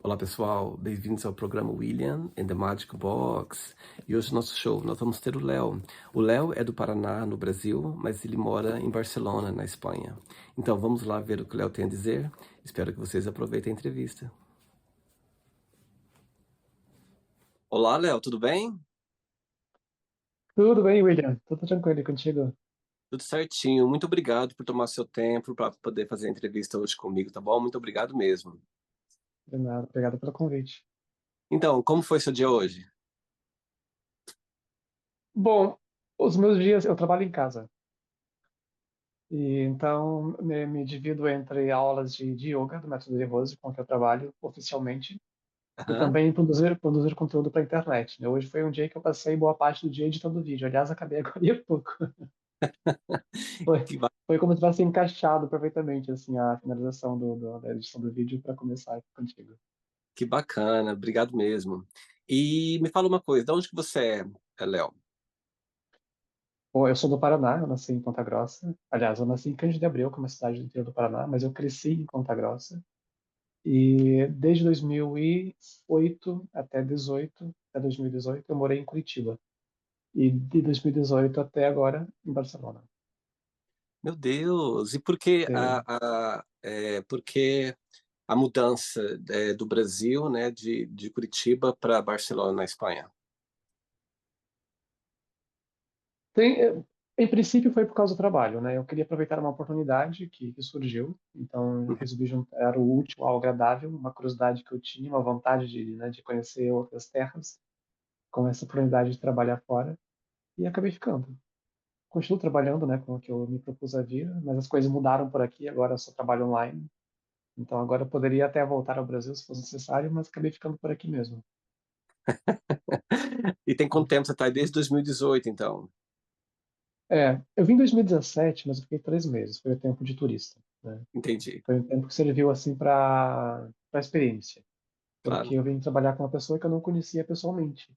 Olá pessoal, bem-vindos ao programa William and the Magic Box. E hoje no nosso show nós vamos ter o Léo. O Léo é do Paraná, no Brasil, mas ele mora em Barcelona, na Espanha. Então vamos lá ver o que o Léo tem a dizer. Espero que vocês aproveitem a entrevista. Olá, Léo, tudo bem? Tudo bem, William? Tudo tranquilo e contigo? Tudo certinho. Muito obrigado por tomar seu tempo para poder fazer a entrevista hoje comigo, tá bom? Muito obrigado mesmo. De nada, obrigado pelo convite. Então, como foi seu dia hoje? Bom, os meus dias eu trabalho em casa e então me divido entre aulas de yoga do método de Rose, com que eu trabalho oficialmente, e Aham. também produzir conteúdo para a internet, né? Hoje foi um dia que eu passei boa parte do dia editando vídeo. Aliás, acabei agora há pouco. Foi, Que, ba- foi como se tivesse encaixado perfeitamente assim a finalização da edição do vídeo para começar aqui contigo. que bacana, obrigado mesmo. E me fala uma coisa, de onde que você Léo? Bom, eu sou do Paraná, eu nasci em Ponta Grossa. Aliás, eu nasci em Cândido de Abreu, que é uma cidade do interior do Paraná, mas eu cresci em Ponta Grossa. E desde 2008 até 2018, eu morei em Curitiba. E de 2018 até agora, em Barcelona. Meu Deus! E por que É, por que a mudança do Brasil, né, de Curitiba para Barcelona, na Espanha? em princípio foi por causa do trabalho, né? Eu queria aproveitar uma oportunidade que surgiu, então eu Uhum. resolvi juntar o útil ao agradável, uma curiosidade que eu tinha, uma vontade de conhecer outras terras, com essa oportunidade de trabalhar fora. E acabei ficando. Continuo trabalhando, né, com o que eu me propus a vir, mas as coisas mudaram por aqui, agora eu só trabalho online. Então agora eu poderia até voltar ao Brasil se fosse necessário, mas acabei ficando por aqui mesmo. E tem quanto tempo você está aí? Desde 2018, então. Eu vim em 2017, mas eu fiquei 3 meses, foi o tempo de turista, né? Entendi, Foi um tempo que serviu assim para experiência, porque claro. eu vim trabalhar com uma pessoa que eu não conhecia pessoalmente.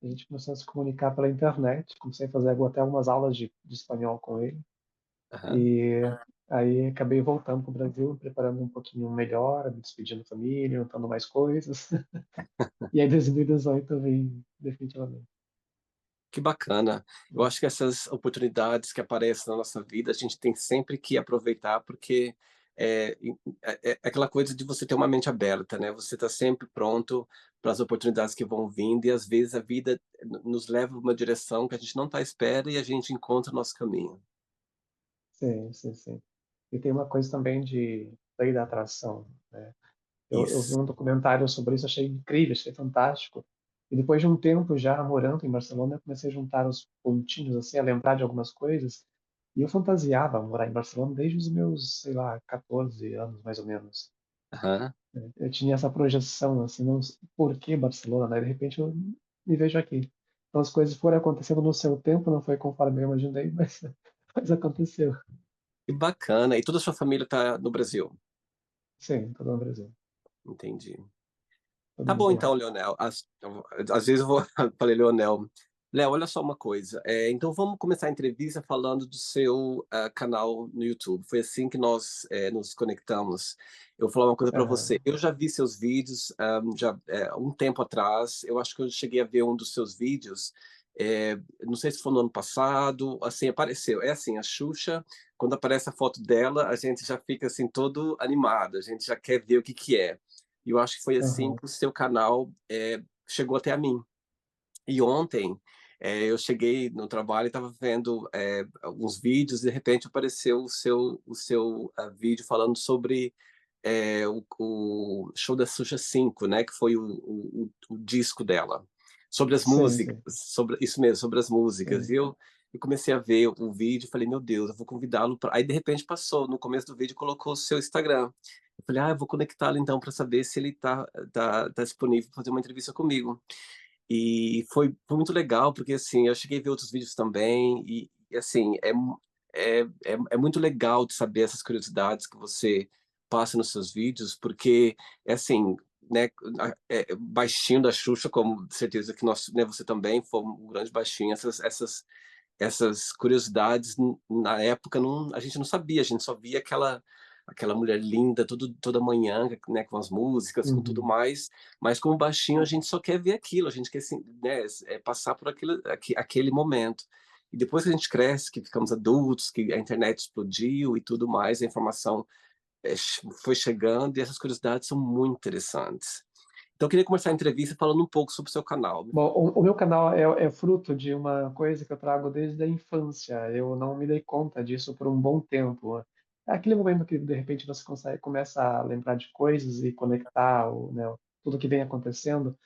A gente começou a se comunicar pela internet, comecei a fazer até algumas aulas de espanhol com ele. Aham. E aí acabei voltando para o Brasil, me preparando um pouquinho melhor, me despedindo da família, juntando mais coisas. E aí, 2018, eu vim definitivamente. Que bacana. Eu acho que essas oportunidades que aparecem na nossa vida, a gente tem sempre que aproveitar, porque é, é aquela coisa de você ter uma mente aberta, né? Você está sempre pronto para as oportunidades que vão vindo, e às vezes a vida nos leva para uma direção que a gente não está à espera e a gente encontra o nosso caminho. Sim, sim, sim. E tem uma coisa também de lei da atração, né? Eu vi Isso. um documentário sobre isso, achei incrível, achei fantástico. E depois de um tempo já morando em Barcelona, eu comecei a juntar os pontinhos, assim, a lembrar de algumas coisas. E eu fantasiava morar em Barcelona desde os meus, sei lá, 14 anos, mais ou menos. Aham. Eu tinha essa projeção, assim, não, por que Barcelona, né? De repente eu me vejo aqui. Então as coisas foram acontecendo no seu tempo, não foi conforme eu imaginei, mas, mas aconteceu. Que bacana. E toda a sua família está no Brasil? Sim, todo no Brasil. Entendi. Todo Tá bom mundo lá. então, Leonel. Às vezes eu vou falei Leonel. Léo, olha só uma coisa. Então vamos começar a entrevista falando do seu canal no YouTube. Foi assim que nós nos conectamos. Eu vou falar uma coisa para você. Aham, Eu já vi seus vídeos já um tempo atrás. Eu acho que eu cheguei a ver um dos seus vídeos. Não sei se foi no ano passado. Assim apareceu. É assim, a Xuxa. Quando aparece a foto dela, a gente já fica assim todo animado. A gente já quer ver o que que é. E eu acho que foi assim aham, que o seu canal chegou até a mim. E ontem eu cheguei no trabalho e estava vendo alguns vídeos e de repente apareceu o seu vídeo falando sobre o show da Xuxa 5, né, que foi o disco dela, sobre as sim, músicas, sim, sobre isso mesmo, sobre as músicas. E sim. eu comecei a ver o vídeo e falei, meu Deus, eu vou convidá-lo. Aí de repente passou, no começo do vídeo colocou o seu Instagram. Eu falei, eu vou conectá-lo então para saber se ele tá disponível para fazer uma entrevista comigo. E foi muito legal, porque assim, eu cheguei a ver outros vídeos também, e assim, é muito legal de saber essas curiosidades que você passa nos seus vídeos, porque é assim, né, baixinho da Xuxa, como de certeza que nós, né, você também foi um grande baixinho, essas curiosidades na época não, a gente não sabia, a gente só via aquela aquela mulher linda toda manhã, né, com as músicas, com tudo Uhum. mais, mas como baixinho a gente só quer ver aquilo, a gente quer assim, né, passar por aquele momento. E depois que a gente cresce, que ficamos adultos, que a internet explodiu e tudo mais, a informação foi chegando e essas curiosidades são muito interessantes. Então eu queria começar a entrevista falando um pouco sobre o seu canal. Bom, o meu canal é fruto de uma coisa que eu trago desde a infância. Eu não me dei conta disso por um bom tempo. É aquele momento que, de repente, você começa a lembrar de coisas e conectar né, tudo que vem acontecendo,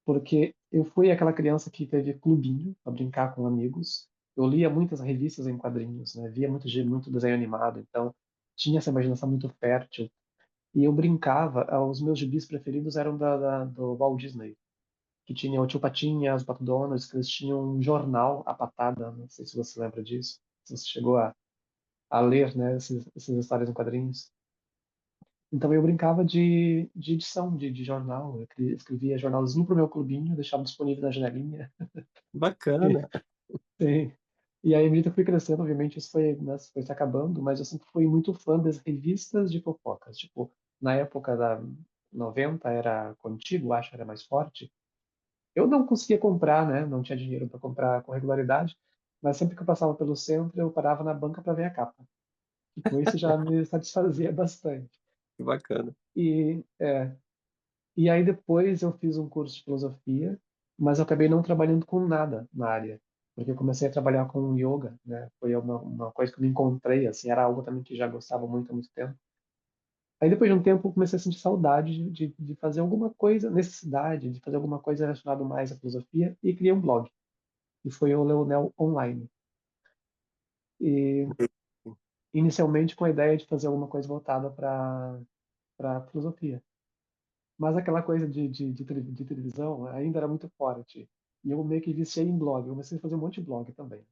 porque eu fui aquela criança que teve clubinho para brincar com amigos. Eu lia muitas revistas em quadrinhos, né? Via muito desenho animado, então tinha essa imaginação muito fértil. E eu brincava, os meus gibis preferidos eram do Walt Disney, que tinha o Tio Patinhas, o Pato Donald, que eles tinham um jornal, A Patada, não sei se você lembra disso, se você chegou a ler, né, essas histórias em quadrinhos. Então eu brincava de edição de jornal, eu escrevia jornalzinho pro meu clubinho, deixava disponível na janelinha. Bacana, Sim. E aí, à medida que eu fui crescendo, obviamente isso foi, né, foi se acabando, mas eu sempre fui muito fã das revistas de fofocas. Tipo, na época da 90 era Contigo, acho, era mais forte. Eu não conseguia comprar, né? Não tinha dinheiro para comprar com regularidade, mas sempre que eu passava pelo centro, eu parava na banca para ver a capa. E com isso já me satisfazia bastante. que bacana. E, e aí depois eu fiz um curso de filosofia, mas eu acabei não trabalhando com nada na área, porque eu comecei a trabalhar com yoga, né? Foi uma coisa que eu me encontrei, assim, era algo também que já gostava muito há muito tempo. Aí depois de um tempo eu comecei a sentir saudade de fazer alguma coisa, necessidade de fazer alguma coisa relacionada mais à filosofia e criei um blog, que foi o Leonel Online. E inicialmente com a ideia de fazer alguma coisa voltada para filosofia. Mas aquela coisa de televisão ainda era muito forte. E eu meio que viciei em blog. Eu comecei a fazer um monte de blog também.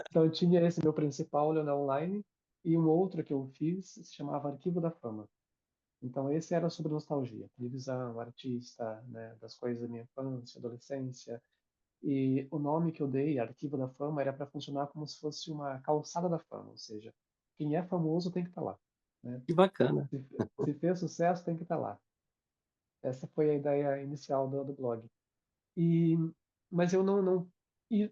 Então eu tinha esse meu principal, Leonel Online, e um outro que eu fiz se chamava Arquivo da Fama. Então esse era sobre nostalgia, televisão, artista, né, das coisas da minha infância, adolescência. E o nome que eu dei, Arquivo da Fama, era para funcionar como se fosse uma calçada da fama, ou seja, quem é famoso tem que estar lá, né? Que bacana. Se fez sucesso, tem que estar lá. Essa foi a ideia inicial do blog. E, mas eu não. E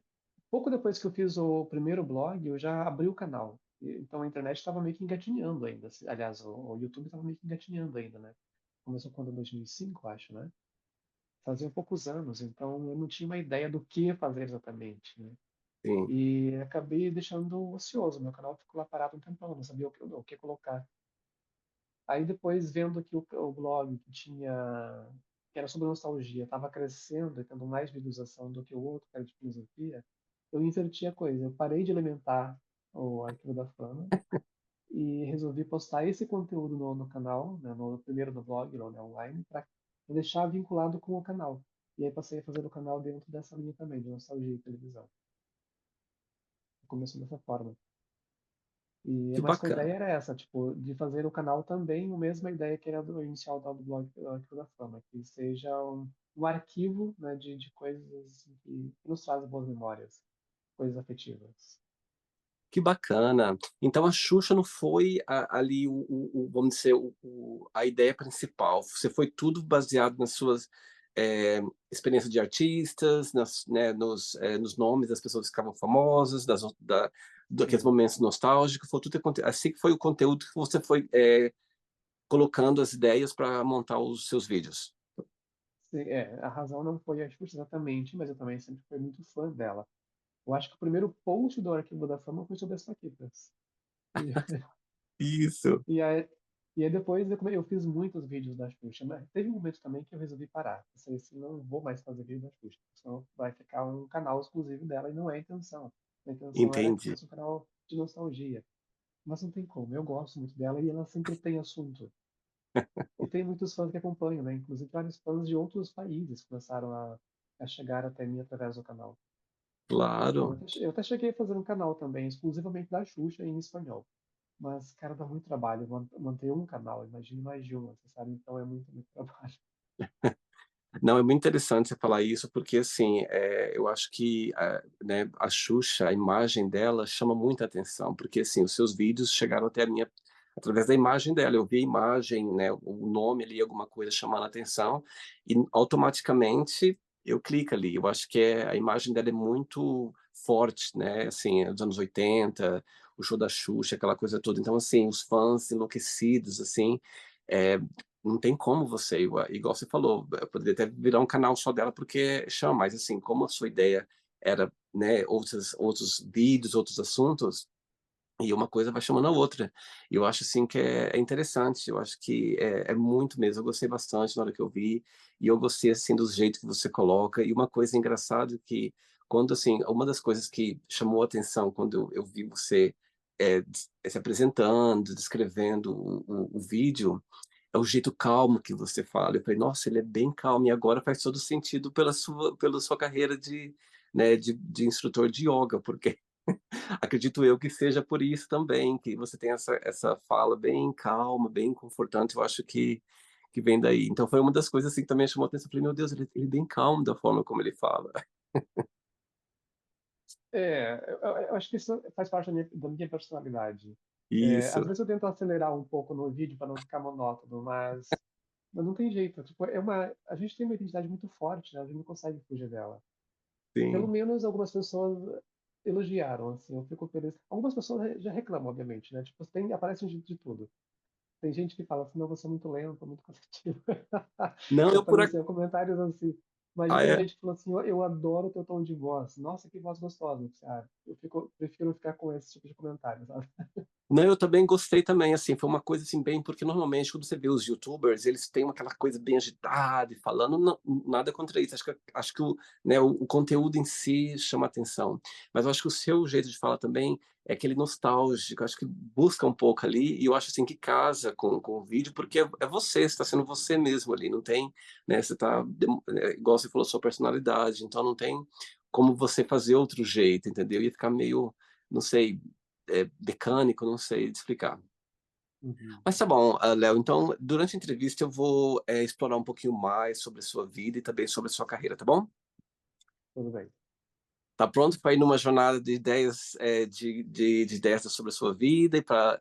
pouco depois que eu fiz o primeiro blog, eu já abri o canal. Então a internet estava meio que engatinhando ainda. Aliás, o YouTube estava meio que engatinhando ainda, né? Começou quando? 2005, acho, né? Fazia poucos anos, então eu não tinha uma ideia do que fazer exatamente, né? Sim. E acabei deixando ocioso. Meu canal ficou lá parado um tempão, não sabia o que colocar. Aí depois, vendo que o blog que era sobre nostalgia, estava crescendo e tendo mais visualização do que o outro, que era de filosofia, eu inverti a coisa. Eu parei de alimentar o Arquivo da Fama e resolvi postar esse conteúdo no canal, né, primeiro no blog, lá, né, online, para deixar vinculado com o canal. E aí passei a fazer o canal dentro dessa linha também, de nostalgia e televisão. Começou dessa forma. Que Mas a ideia bacana. era essa, tipo, de fazer o canal também a mesma ideia que era do inicial do blog Arquivo da Fama, que seja um arquivo, né, de coisas assim, que nos trazem boas memórias, coisas afetivas. Que bacana. Então a Xuxa não foi ali vamos dizer, a ideia principal. Você foi tudo baseado nas suas experiências de artistas, né, nos nomes das pessoas que ficavam famosas, daqueles Sim, momentos nostálgicos. Foi tudo assim que foi o conteúdo que você foi colocando as ideias para montar os seus vídeos. a razão não foi a Xuxa exatamente, mas eu também sempre fui muito fã dela. Eu acho que o primeiro post do Arquivo da Fama foi sobre as Paquitas. E, Isso. e aí, e aí depois eu fiz muitos vídeos da Xuxa, mas teve um momento também que eu resolvi parar. Pensei assim, não vou mais fazer vídeo da Xuxa, senão vai ficar um canal exclusivo dela e não é a intenção. A intenção era que Entendi. fosse um canal de nostalgia. Mas não tem como, eu gosto muito dela e ela sempre tem assunto. E tem muitos fãs que acompanham, né? Inclusive vários fãs de outros países começaram a chegar até mim através do canal. Claro. Eu até cheguei a fazer um canal também, exclusivamente da Xuxa em espanhol. Mas, cara, dá muito trabalho manter um canal, imagine mais de um, você sabe? Então é muito trabalho. Não, é muito interessante você falar isso, porque assim, eu acho que, né, a Xuxa, a imagem dela chama muita atenção, porque assim, os seus vídeos chegaram até a minha através da imagem dela. Eu vi a imagem, né, o nome ali, alguma coisa chamando a atenção, e automaticamente eu clico ali. Eu acho que a imagem dela é muito forte, né, assim, dos anos 80, o show da Xuxa, aquela coisa toda. Então, assim, os fãs enlouquecidos, assim, eh, não tem como você, igual você falou, poderia até virar um canal só dela, porque chama, mas assim, como a sua ideia era, né, outros vídeos, outros assuntos, e uma coisa vai chamando a outra. E eu acho assim que é interessante, eu acho que é muito mesmo, eu gostei bastante na hora que eu vi, e eu gostei assim do jeito que você coloca, e uma coisa engraçada que quando assim, uma das coisas que chamou a atenção quando eu vi você, se apresentando, descrevendo o vídeo, é o jeito calmo que você fala. Eu falei: "Nossa, ele é bem calmo", e agora faz todo sentido pela sua carreira de, né, de instrutor de ioga, porque acredito eu que seja por isso também, que você tem essa fala bem calma, bem confortante, eu acho que vem daí. Então foi uma das coisas, assim, que também chamou a atenção, eu falei: "Meu Deus, ele é bem calmo da forma como ele fala". Eu acho que isso faz parte da minha personalidade. Às Isso, vezes eu tento acelerar um pouco no vídeo para não ficar monótono, mas não tem jeito. Tipo, a gente tem uma identidade muito forte, né? A gente não consegue fugir dela. Pelo sim. menos algumas pessoas elogiaram, assim, eu fico feliz. Algumas pessoas já reclamam, obviamente, né? Tipo, aparece gente de tudo. Tem gente que fala assim, não, você é muito lento, muito cansativo. Não, eu por ac Apareciam comentários assim. Mas já ah, teve é? gente que falou assim, eu adoro o teu tom de voz. Nossa, que voz gostosa. Eu disse, prefiro ficar com esse tipo de comentário, sabe? Não, eu também gostei também, assim, foi uma coisa, assim, bem porque normalmente quando você vê os youtubers, eles têm aquela coisa bem agitada e falando, não, nada contra isso, acho que né, o conteúdo em si chama atenção, mas eu acho que o seu jeito de falar também é aquele nostálgico, acho que busca um pouco ali, e eu acho, assim, que casa com o vídeo, porque é você está sendo você mesmo ali, não tem, né, você tá, igual você falou, sua personalidade, então não tem como você fazer outro jeito, entendeu? Ia ficar meio, não sei, mecânico, não sei explicar. Uhum. Mas tá bom, Léo, então durante a entrevista eu vou explorar um pouquinho mais sobre a sua vida e também sobre a sua carreira, tá bom? Tudo bem. Tá pronto para ir numa jornada de ideias, de ideias sobre a sua vida e para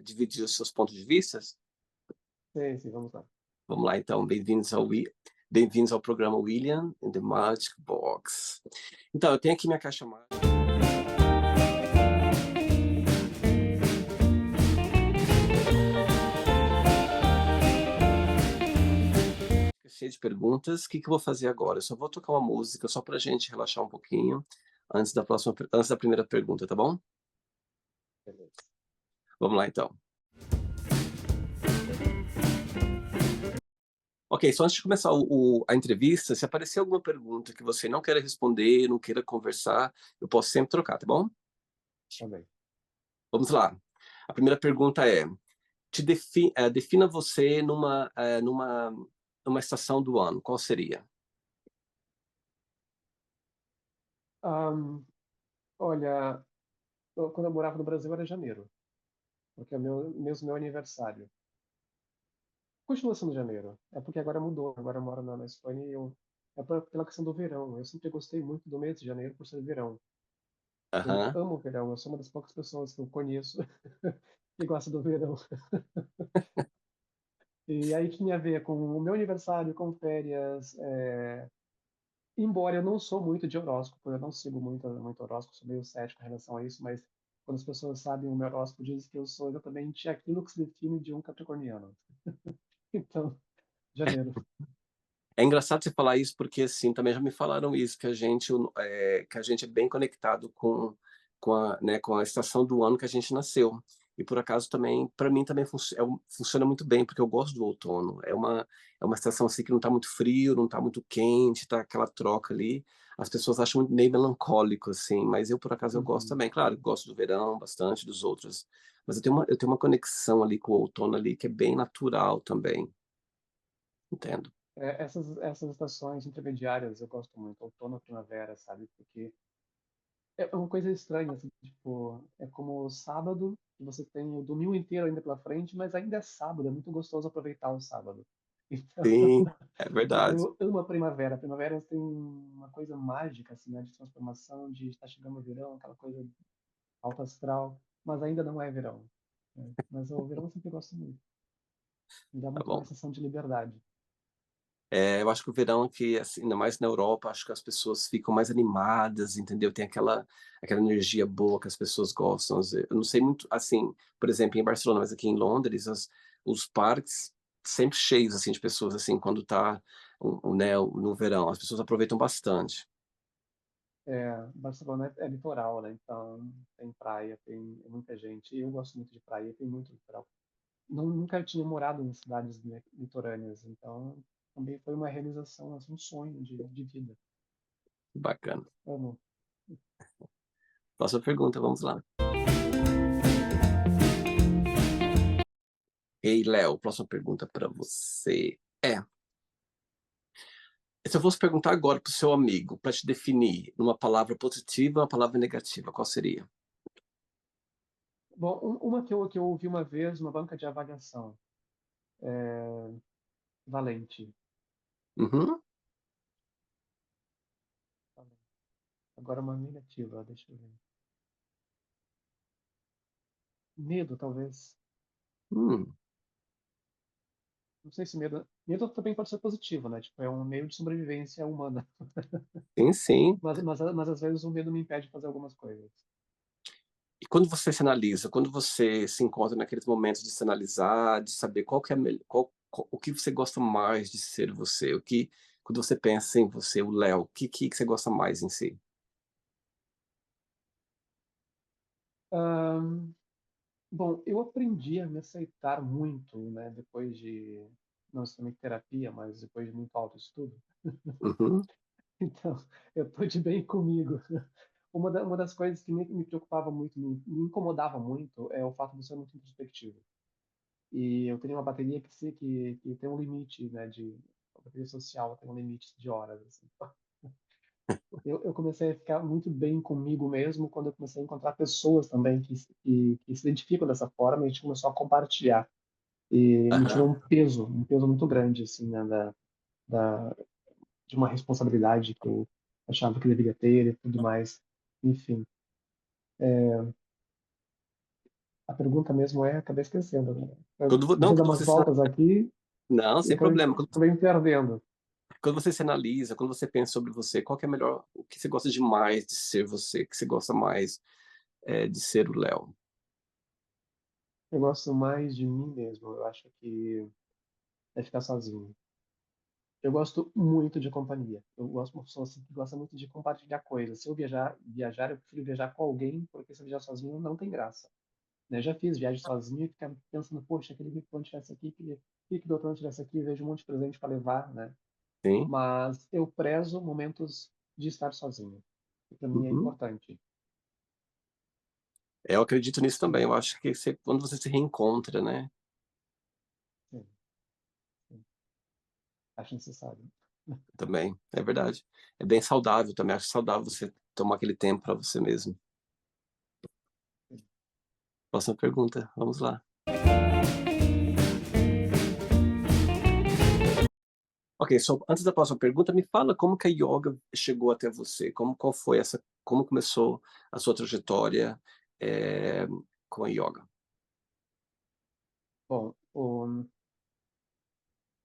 dividir os seus pontos de vista? Sim, sim, vamos lá. Vamos lá então, bem-vindos ao programa William in the Magic Box. Então, eu tenho aqui minha caixa mágica cheia de perguntas. O que que eu vou fazer agora? Eu só vou tocar uma música só pra gente relaxar um pouquinho antes da primeira pergunta, tá bom? Beleza. Vamos lá então. Ok, só antes de começar a entrevista, se aparecer alguma pergunta que você não queira responder, não queira conversar, eu posso sempre trocar, tá bom? Tá bem. Vamos lá. A primeira pergunta é: defina você numa estação do ano, qual seria? Ahn, olha, quando eu morava no Brasil era janeiro, porque é mesmo meu aniversário. Continua sendo janeiro. É porque agora mudou. Agora eu moro na Espanha e pela questão do verão. Eu sempre gostei muito do mês de janeiro por ser verão. Eu Aham. amo o verão. Eu sou uma das poucas pessoas que eu conheço que gosta do verão. E aí tinha a ver com o meu aniversário, com férias. Embora eu não sou muito de horóscopo, eu não sigo muito horóscopo, sou meio cético em relação a isso, mas quando as pessoas sabem o meu horóscopo, dizem que eu sou exatamente aquilo que se define de um capricorniano. Então, janeiro. É engraçado você falar isso, porque, assim, também já me falaram isso, que a gente é bem conectado com a estação do ano que a gente nasceu. E por acaso também, para mim também funciona muito bem, porque eu gosto do outono. É uma estação assim que não está muito frio, não está muito quente, tá aquela troca ali. As pessoas acham meio melancólico, assim, mas eu por acaso eu gosto Uhum. também. Claro, gosto do verão bastante, dos outros. Mas eu tenho uma conexão ali com o outono ali que é bem natural também, entendo. Essas estações intermediárias eu gosto muito, outono, primavera, sabe? Porque é uma coisa estranha, assim, tipo, é como o sábado, que você tem o domingo inteiro ainda pela frente, mas ainda é sábado, é muito gostoso aproveitar o sábado. Então, Sim, é verdade. eu amo a primavera. A primavera tem uma coisa mágica, assim, né, de transformação, de estar chegando o verão, aquela coisa alto astral, mas ainda não é verão, né? Mas o verão eu sempre gosto muito. Me dá Tá muito bom. mais sensação de liberdade. Eu acho que o verão aqui, assim, ainda mais na Europa, acho que as pessoas ficam mais animadas, entendeu? Tem aquela energia boa que as pessoas gostam. Eu não sei muito, assim, por exemplo, em Barcelona, mas aqui em Londres, os parques sempre cheios, assim, de pessoas, assim, quando tá, né, no verão. As pessoas aproveitam bastante. Barcelona é litoral, né? Então tem praia, tem muita gente. E eu gosto muito de praia, tem muito litoral. Nunca tinha morado em cidades litorâneas, então também foi uma realização, assim, um sonho de vida. Bacana. Amo. Próxima pergunta, vamos lá. Ei, Léo, próxima pergunta para você. Se eu fosse perguntar agora para o seu amigo, para te definir numa palavra positiva e uma palavra negativa, qual seria? Bom, uma que eu ouvi uma vez, uma banca de avaliação, Valente. Uhum, Agora uma negativa, deixa eu ver. Medo, talvez. hum, Não sei se medo também pode ser positivo, né? Tipo, é um meio de sobrevivência humana. sim, sim. Mas às vezes o medo me impede de fazer algumas coisas. E quando você se analisa, quando você se encontra naqueles momentos de se analisar, de saber qual que é a o que você gosta mais de ser você, quando você pensa em você, o Léo, o que você gosta mais em si? Ahn, Bom, eu aprendi a me aceitar muito, né? Depois de, não somente terapia, mas depois de muito autoestudo. Uhum, Então, eu tô de bem comigo. Uma das coisas que me preocupava muito, me incomodava muito, é o fato de eu ser muito introspectivo. E eu tenho uma bateria que tem um limite, né? A bateria social tem um limite de horas, assim. Eu comecei a ficar muito bem comigo mesmo quando eu comecei a encontrar pessoas também que se identificam dessa forma e a gente começou a compartilhar. E me tirou aham. um peso muito grande, assim, né, da, de uma responsabilidade que eu achava que deveria ter e tudo mais. Enfim, a pergunta mesmo acabei esquecendo, né? Eu Não, comecei a dar umas voltas aqui não, e sem problema. acabei me perdendo. Quando você se analisa, quando você pensa sobre você, qual que é melhor, o que você gosta demais de ser você, o que você gosta mais de ser o Léo? Eu gosto mais de mim mesmo. Eu acho que é ficar sozinho. Eu gosto muito de companhia. Eu gosto de uma pessoa assim, que gosta muito de compartilhar coisas. Se eu viajar, eu prefiro viajar com alguém, porque se eu viajar sozinho não tem graça. Né? Já fiz viagem sozinho e ficar pensando, poxa, aquele que quando tivesse aqui, que do outro ano tivesse aqui, vejo um monte de presente para levar, né? Sim? Mas eu prezo momentos de estar sozinho. Para mim é Uhum. importante. Eu acredito nisso também. Eu acho que quando você se reencontra, né? Sim, sim. Acho necessário. Também, é verdade. É bem saudável também. Acho saudável você tomar aquele tempo para você mesmo. Sim. Próxima pergunta, vamos lá. Ok, antes da próxima pergunta, me fala como que a yoga chegou até você? Qual foi como começou a sua trajetória eh, com a yoga? Bom,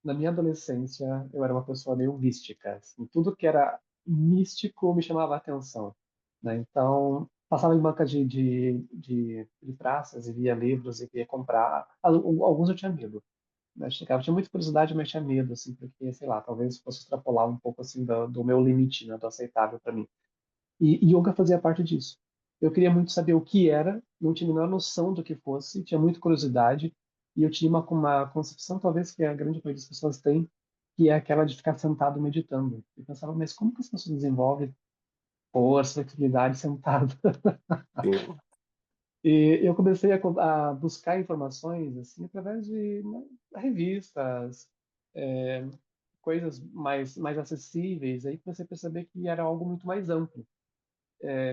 na minha adolescência, eu era uma pessoa meio mística. Assim, tudo que era místico me chamava a atenção, né? Então, passava em banca de praças e via livros e queria comprar. Alguns eu tinha medo, né? Chegava, tinha muita curiosidade, mas tinha medo, assim, porque, sei lá, talvez fosse extrapolar um pouco, assim, do meu limite, né, do aceitável para mim. E yoga fazia parte disso. Eu queria muito saber o que era, não tinha a menor noção do que fosse, tinha muita curiosidade, e eu tinha uma concepção, talvez, que a grande maioria das pessoas tem, que é aquela de ficar sentado meditando. Eu pensava, mas como que as pessoas desenvolvem força, flexibilidade sentado? Sim. E eu comecei a buscar informações, assim, através de, né, revistas, é, coisas mais acessíveis, aí comecei a perceber que era algo muito mais amplo.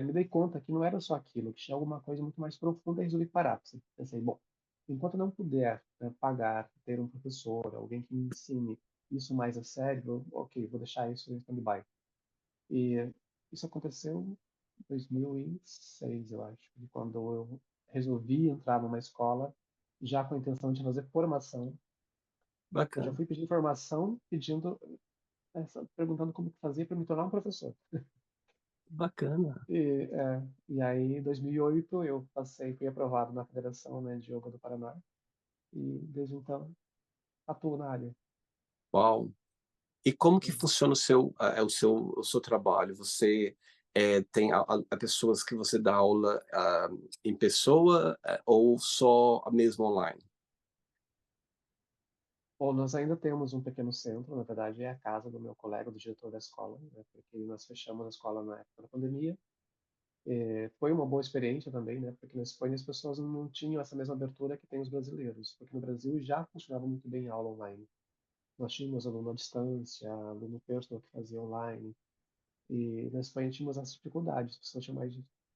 Me dei conta que não era só aquilo, que tinha alguma coisa muito mais profunda e resolvi parar. Pensei, bom, enquanto eu não puder, né, pagar, ter um professor, alguém que me ensine isso mais a sério, ok, vou deixar isso em stand-by. E isso aconteceu em 2006, eu acho, quando eu resolvi entrar numa escola já com a intenção de fazer formação. Eu já Bacana, fui pedir informação, perguntando como que fazia para me tornar um professor. bacana. E aí, em 2008, eu fui aprovado na Federação, né, de Yoga do Paraná, e desde então atuo na área. Uau. E como que funciona o seu trabalho? Você tem a pessoas que você dá aula em pessoa ou só mesmo online? Bom, nós ainda temos um pequeno centro, na verdade é a casa do meu colega, do diretor da escola, né, porque nós fechamos a escola na época da pandemia. Foi uma boa experiência também, né, porque na Espanha as pessoas não tinham essa mesma abertura que tem os brasileiros, porque no Brasil já funcionava muito bem a aula online. Nós tínhamos aluno à distância, aluno personal que fazia online, e na Espanha tínhamos essa dificuldade, as pessoas tinham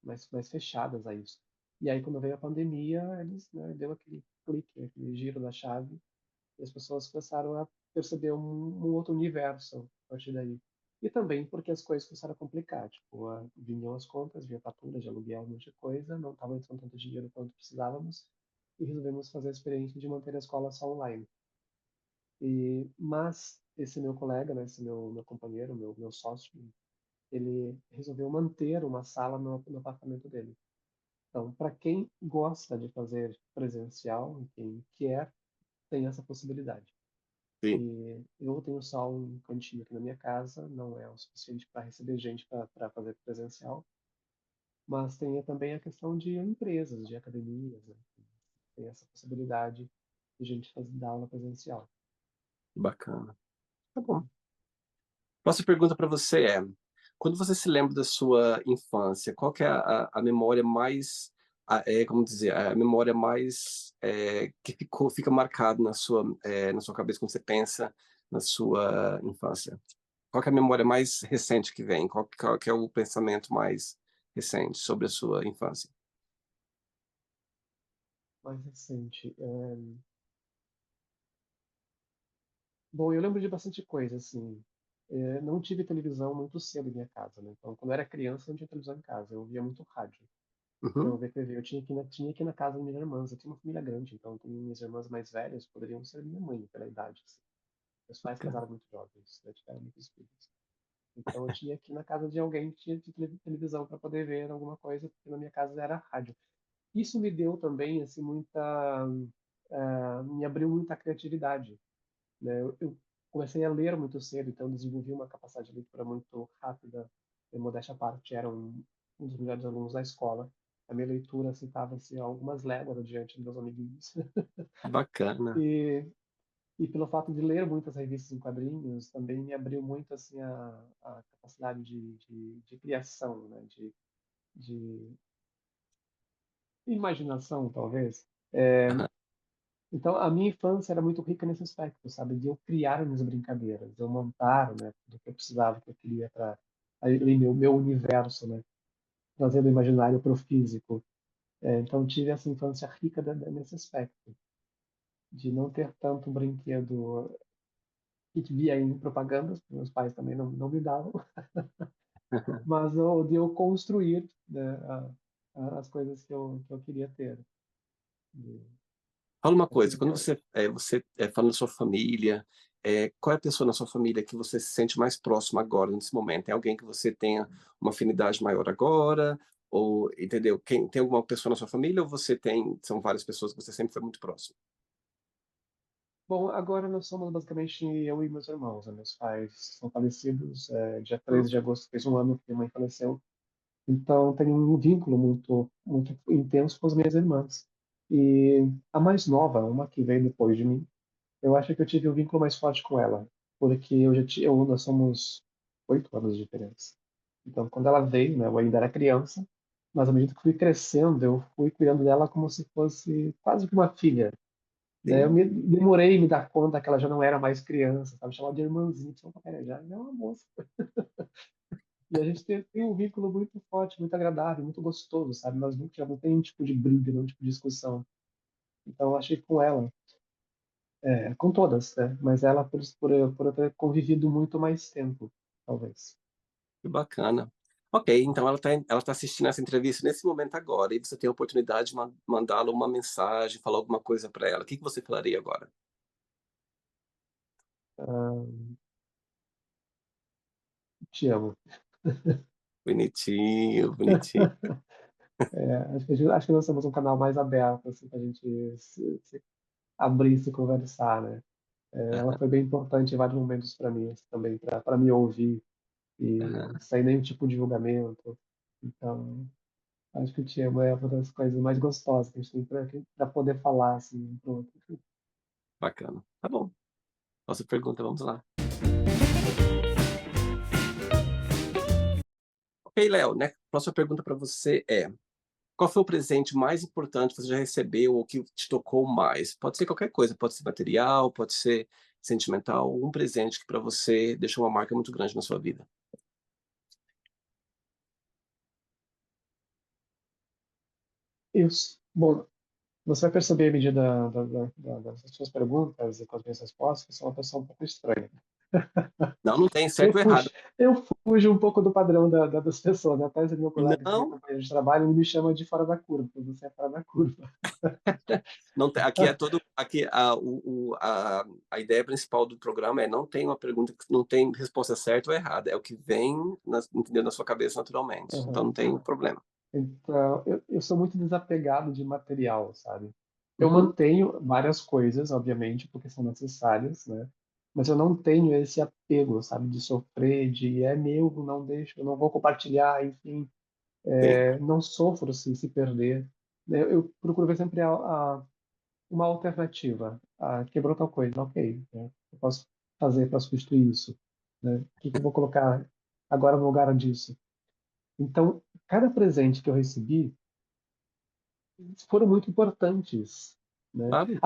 mais fechadas a isso. E aí, quando veio a pandemia, eles, né, deu aquele clique, aquele giro da chave, e as pessoas começaram a perceber um outro universo a partir daí. E também porque as coisas começaram a complicar, tipo, vinham as contas, vinha fatura de aluguel, um monte de coisa, não estava entrando tanto dinheiro quanto precisávamos, e resolvemos fazer a experiência de manter a escola só online. Mas esse meu colega, né, esse meu companheiro, meu sócio, ele resolveu manter uma sala no apartamento dele. Então, para quem gosta de fazer presencial, quem quer, tem essa possibilidade. Sim, E eu tenho só um cantinho aqui na minha casa, não é o suficiente para receber gente para fazer presencial, mas tem também a questão de empresas, de academias, né? Tem essa possibilidade de gente dar aula presencial. bacana. Tá bom. Próxima pergunta para você quando você se lembra da sua infância, qual que é a memória mais, como dizer, a memória mais que fica marcado na sua cabeça quando você pensa na sua infância? Qual que é a memória mais recente que vem? Qual que é o pensamento mais recente sobre a sua infância? Mais recente. Bom, eu lembro de bastante coisa, assim. Não tive televisão muito cedo em minha casa, né? Então, quando eu era criança, não tinha televisão em casa. Eu ouvia muito rádio para eu Uhum, ver TV. Eu tinha que ir na casa das minhas irmãs. Eu tinha uma família grande, então minhas irmãs mais velhas poderiam ser minha mãe pela idade, assim. Meus pais bacana. casaram muito jovens, né? Tiveram muitos filhos. Então, eu tinha que ir na casa de alguém que tinha televisão para poder ver alguma coisa, porque na minha casa era rádio. Isso me deu também, assim, me abriu muita criatividade, né? Eu comecei a ler muito cedo, então desenvolvi uma capacidade de leitura muito rápida. Em modéstia à parte, era um dos melhores alunos da escola. A minha leitura estava-se algumas léguas diante dos meus amiguinhos. Bacana. E, e pelo fato de ler muitas revistas em quadrinhos, também me abriu muito assim a capacidade de criação, né? De imaginação, talvez. Então, a minha infância era muito rica nesse aspecto, sabe? De eu criar minhas brincadeiras, eu montar, né, tudo que eu precisava, que eu queria para ali meu universo, né? Trazendo o imaginário para o físico. Então, tive essa infância rica nesse aspecto, de não ter tanto um brinquedo que via em propagandas, porque meus pais também não me davam, mas de eu construir, né, as coisas que eu queria ter. De, Fala uma coisa, assim, quando você fala da sua família, qual é a pessoa na sua família que você se sente mais próximo agora, nesse momento? É alguém que você tenha uma afinidade maior agora? Ou, entendeu? Tem alguma pessoa na sua família ou são várias pessoas que você sempre foi muito próximo? Bom, agora nós somos basicamente eu e meus irmãos, né? Meus pais são falecidos. Dia 13 de Ok, agosto fez um ano que minha mãe faleceu. Então, tenho um vínculo muito intenso com as minhas irmãs. E a mais nova, uma que veio depois de mim, eu acho que eu tive um vínculo mais forte com ela, porque nós somos 8 anos de diferença. Então, quando ela veio, né, eu ainda era criança, mas à medida que fui crescendo, eu fui cuidando dela como se fosse quase que uma filha. Né? Eu sim, demorei a me dar conta que ela já não era mais criança, sabe? Chamava de irmãzinha, só para já é uma moça. E a gente tem um vínculo muito forte, muito agradável, muito gostoso, sabe? Nós nunca tivemos nenhum tipo de briga, nenhum tipo de discussão. Então eu achei que com ela, com todas, né, mas ela por eu ter convivido muito mais tempo, talvez. Que bacana. Ok, então ela tá assistindo essa entrevista nesse momento agora, e você tem a oportunidade de mandá-la uma mensagem, falar alguma coisa para ela. O que que você falaria agora? Hã, te amo. Bonitinho, bonitinho. Acho que nós temos um canal mais aberto, assim, pra gente se abrir, se conversar, né. Ela Aham, foi bem importante em vários momentos para mim, assim, também, para me ouvir e aham, sem nenhum tipo de julgamento. Então, acho que o te amo é uma das coisas mais gostosas que a gente tem para poder falar, assim, um para o outro. bacana. Tá bom. Próxima pergunta, vamos lá. Ok, Léo, né, próxima pergunta para você é: qual foi o presente mais importante que você já recebeu ou que te tocou mais? Pode ser qualquer coisa, pode ser material, pode ser sentimental, um presente que para você deixou uma marca muito grande na sua vida. Isso. Bom, você vai perceber à medida das suas perguntas e com as minhas respostas que eu sou uma pessoa um pouco estranha. Não, não tem Eu certo ou fujo, errado. eu fujo um pouco do padrão das pessoas, né? Até esse meu colega, esse meu Não, companheiro de trabalho, ele me chama de fora da curva, você é fora da curva. não tem, aqui é todo, aqui a ideia principal do programa é não tem uma pergunta que não tem resposta certa ou errada, é o que vem entendeu, na sua cabeça naturalmente. Então Aham. não tem problema. Então, eu sou muito desapegado de material, sabe? Eu Uhum, mantenho várias coisas, obviamente, porque são necessárias, né? Mas eu não tenho esse apego, sabe? De sofrer, de é meu, não deixo, eu não vou compartilhar, enfim. sim, Não sofro se perder. Eu procuro ver sempre uma alternativa. Ah, quebrou tal coisa, ok, né? Eu posso fazer para substituir isso, né? O que que eu vou colocar agora no lugar disso? Então, cada presente que eu recebi foram muito importantes, né? sabe?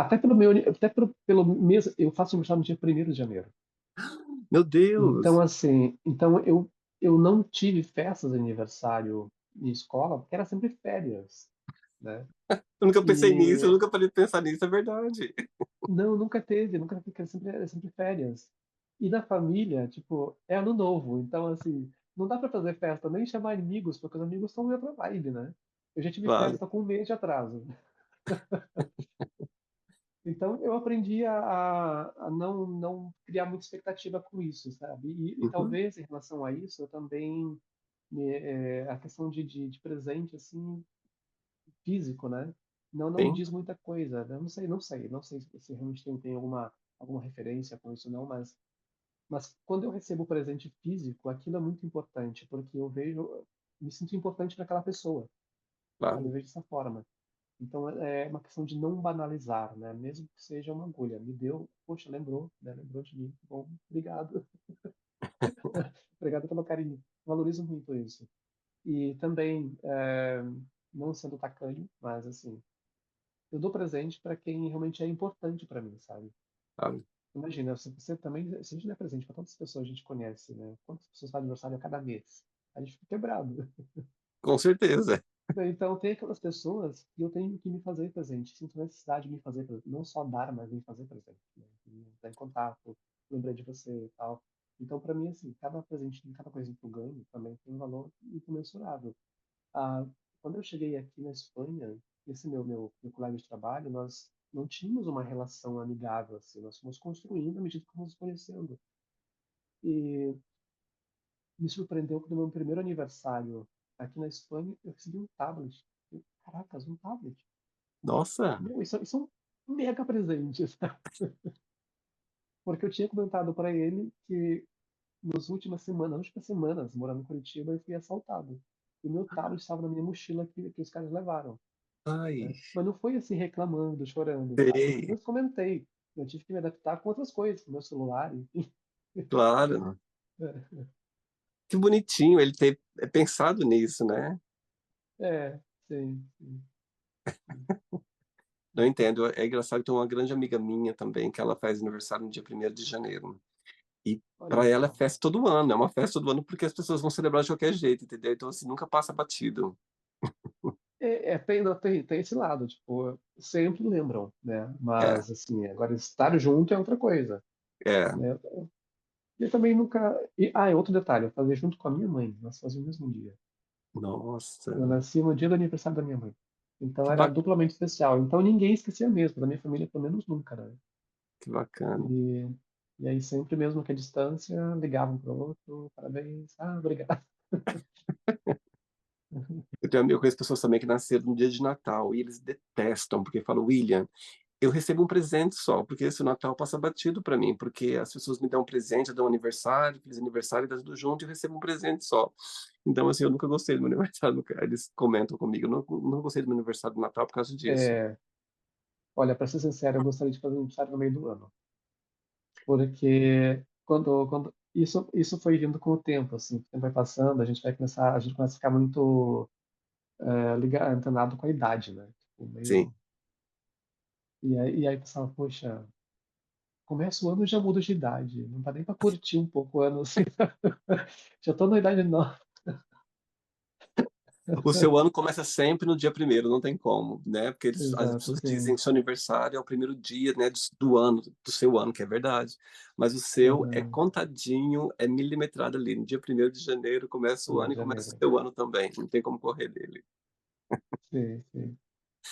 Pelo mês, eu faço aniversário no dia 1º de janeiro. Meu Então, Deus, assim, eu não tive festas de aniversário em escola, porque era sempre férias, né? eu nunca pensei nisso, eu E nunca parei de pensar nisso, é verdade. não, nunca teve, era sempre férias. E na família, tipo, é ano novo, então assim, não dá para fazer festa nem chamar amigos, porque os amigos estão em outra vibe, né? Eu já tive Claro, festa com 1 mês de atraso. Então eu aprendi a não criar muita expectativa com isso, sabe? E uhum, talvez em relação a isso, eu também, a questão de presente, assim, físico, né? Não me sim, diz muita coisa. Eu não sei se realmente tem alguma referência com isso, não, mas quando eu recebo presente físico, aquilo é muito importante, porque eu vejo, me sinto importante para aquela pessoa, sabe? Eu claro, vejo dessa forma. Então é uma questão de não banalizar, né? Mesmo que seja uma agulha. Me deu, poxa, lembrou, né? Lembrou de mim. Bom, obrigado. Obrigado pelo carinho. Valorizo muito isso. E também, não sendo tacanho, mas assim, eu dou presente para quem realmente é importante para mim, sabe? claro. Imagina, se você também, se a gente der presente para tantas pessoas que a gente conhece, né? Quantas pessoas fazem aniversário a cada mês? A gente fica quebrado. Com certeza, Então, tem aquelas pessoas que eu tenho que me fazer presente, sinto necessidade de me fazer presente, não só dar, mas me fazer presente, né? Estar em contato, lembrar de você e tal. Então, para mim, assim, cada presente, cada coisa que eu ganho também tem um valor incomensurável. Ah, quando eu cheguei aqui na Espanha, esse meu colega de trabalho, nós não tínhamos uma relação amigável, assim, nós fomos construindo à medida que fomos nos conhecendo. E me surpreendeu que no meu primeiro aniversário aqui na Espanha, eu recebi um tablet. Caracas, um tablet. nossa, Meu, isso é um mega presente, sabe? Porque eu tinha comentado para ele que nas últimas semanas, morando em Curitiba, eu fui assaltado. E o meu tablet estava na minha mochila que os caras levaram, ai, né? Mas não foi assim reclamando, chorando, sabe? Eu sei, apenas comentei. Eu tive que me adaptar com outras coisas, com o meu celular, enfim. claro. Que bonitinho ele ter pensado nisso, né. É, sim, sim, sim. Não entendo, é engraçado que tem uma grande amiga minha também que ela faz aniversário no dia 1º de janeiro, e Olha para ela é só. festa todo ano, é uma festa todo ano porque as pessoas vão celebrar de qualquer jeito, entendeu. Então, assim, nunca passa batido. tem esse lado, tipo, sempre lembram, né? É, Mas, assim, agora estar junto é outra coisa, é. né? E também nunca. É outro detalhe, eu fazia junto com a minha mãe, nós fazíamos no mesmo dia. Nossa, Eu nasci no dia do aniversário da minha mãe. Então que, era ba duplamente especial. Então ninguém esquecia mesmo, da minha família, pelo menos nunca, né? que bacana. E, e aí sempre mesmo que a distância, ligavam pro outro, parabéns, obrigado. Eu conheço pessoas também que nasceram no dia de Natal e eles detestam, porque falam: "William, eu recebo um presente só, porque esse Natal passa batido para mim, porque as pessoas me dão um presente, eu dou um aniversário, feliz aniversário, dá tudo junto e eu recebo um presente só". Então, assim, eu nunca gostei do meu aniversário, nunca eles comentam comigo: "Eu não gostei do meu aniversário de Natal por causa disso". É, olha, para ser sincero, eu gostaria de fazer um aniversário no meio do ano. Porque quando isso foi vindo com o tempo, assim, o tempo vai passando, a gente começa a ficar muito antenado com a idade, né? Tipo, Sim. e aí eu pensava, poxa, começa o ano e já muda de idade, não dá nem para curtir um pouco o ano, assim, já tô na idade nova. O seu ano começa sempre no dia primeiro, não tem como, né, porque as Exato, pessoas dizem sim. que seu aniversário é o primeiro dia, né, do ano, do seu ano, que é verdade, mas o seu é Aham, contadinho, é milimetrado ali, no dia 1º de janeiro começa o primeiro ano e de começa o janeiro. seu ano também, não tem como correr dele. Sim, sim.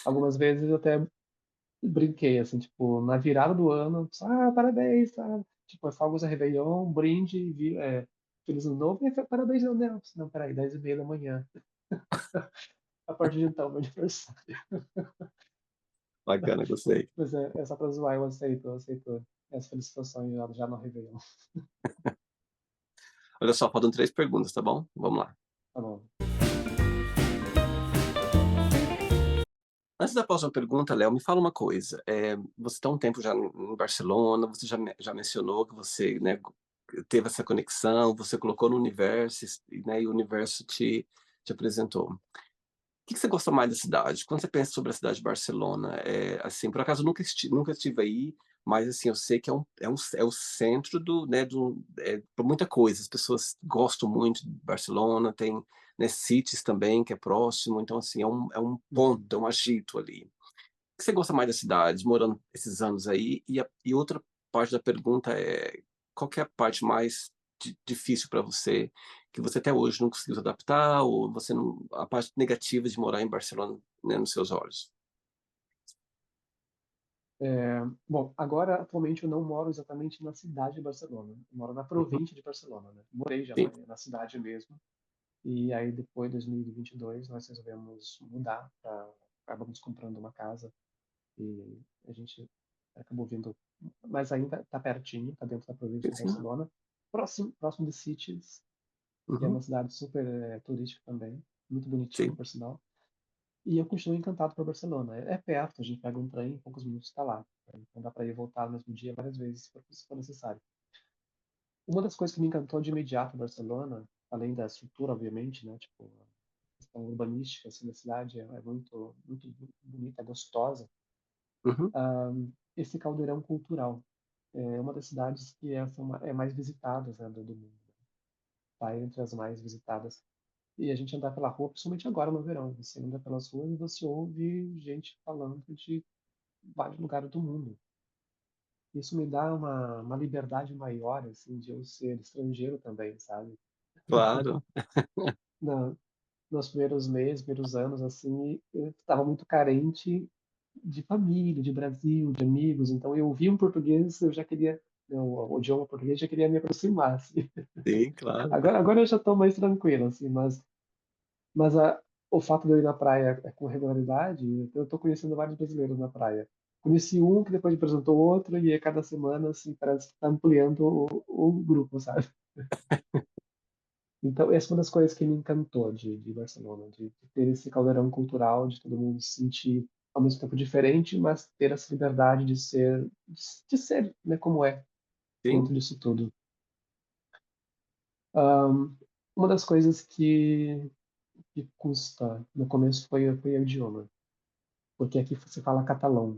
Algumas vezes eu até brinquei, assim, tipo, na virada do ano, parabéns, tá? Tipo, fogos a Réveillon, brinde, Feliz Ano Novo, parabéns, Leonel. Não, peraí, 10h30 da manhã. A partir de então, meu aniversário. Bacana, gostei. Mas é só pra zoar, eu aceito essa felicitação já no Réveillon. Olha só, faltam 3 perguntas, tá bom? Vamos lá. Tá bom. Antes da próxima pergunta, Léo, me fala uma coisa, você está há um tempo já em Barcelona, você já mencionou que você, né, teve essa conexão, você colocou no universo, né, e o universo te apresentou. O que que você gosta mais da cidade? Quando você pensa sobre a cidade de Barcelona, assim, por acaso nunca estive aí, mas assim, eu sei que é o centro do, né, por muita coisa. As pessoas gostam muito de Barcelona, tem, né, Sitges também, que é próximo, então assim, é um ponto, Uhum. é um agito ali. O que você gosta mais da cidade, morando esses anos aí? E outra parte da pergunta é, qual que é a parte mais difícil para você, que você até hoje não conseguiu se adaptar, ou você não, a parte negativa de morar em Barcelona, né, nos seus olhos? Bom, agora, atualmente, eu não moro exatamente na cidade de Barcelona. Eu moro na Uhum, província de Barcelona, né? Morei já sim, na cidade mesmo. E aí, depois de 2022, nós resolvemos mudar. Acabamos comprando uma casa e a gente acabou vindo, mas ainda está pertinho, está dentro da província sim, de sim. Barcelona, próximo de Sitges, que é uma Uhum, cidade super turística também, muito bonitinha, sim. por sinal. E eu continuo encantado por Barcelona. É perto, a gente pega um trem, em poucos minutos está lá. Então dá para ir e voltar no mesmo dia várias vezes, se for necessário. Uma das coisas que me encantou de imediato em Barcelona, além da estrutura, obviamente, né, tipo, a questão urbanística assim, da cidade é muito, muito bonita, é gostosa. Uhum, Esse caldeirão cultural é uma das cidades que é mais visitadas, né, do mundo. Está entre as mais visitadas. E a gente andar pela rua, principalmente agora no verão, você anda pelas ruas e você ouve gente falando de vários lugares do mundo. Isso me dá uma liberdade maior, assim, de eu ser estrangeiro também, sabe? claro, Na, Nos primeiros meses, primeiros anos, assim, eu estava muito carente de família, de Brasil, de amigos. Então, eu ouvia um português, eu já queria, né, o idioma português, já queria me aproximar, assim. sim, claro. Agora eu já estou mais tranquilo, assim, mas o fato de eu ir na praia com regularidade, eu estou conhecendo vários brasileiros na praia. Conheci um que depois me apresentou outro, e a cada semana, assim, parece que está ampliando o grupo, sabe? Então, essa é uma das coisas que me encantou de Barcelona, de ter esse caldeirão cultural, de todo mundo se sentir ao mesmo tempo diferente, mas ter essa liberdade de ser, né, como é Sim, dentro disso tudo. Ahm, uma das coisas que custa no começo foi o idioma, porque aqui se fala catalão.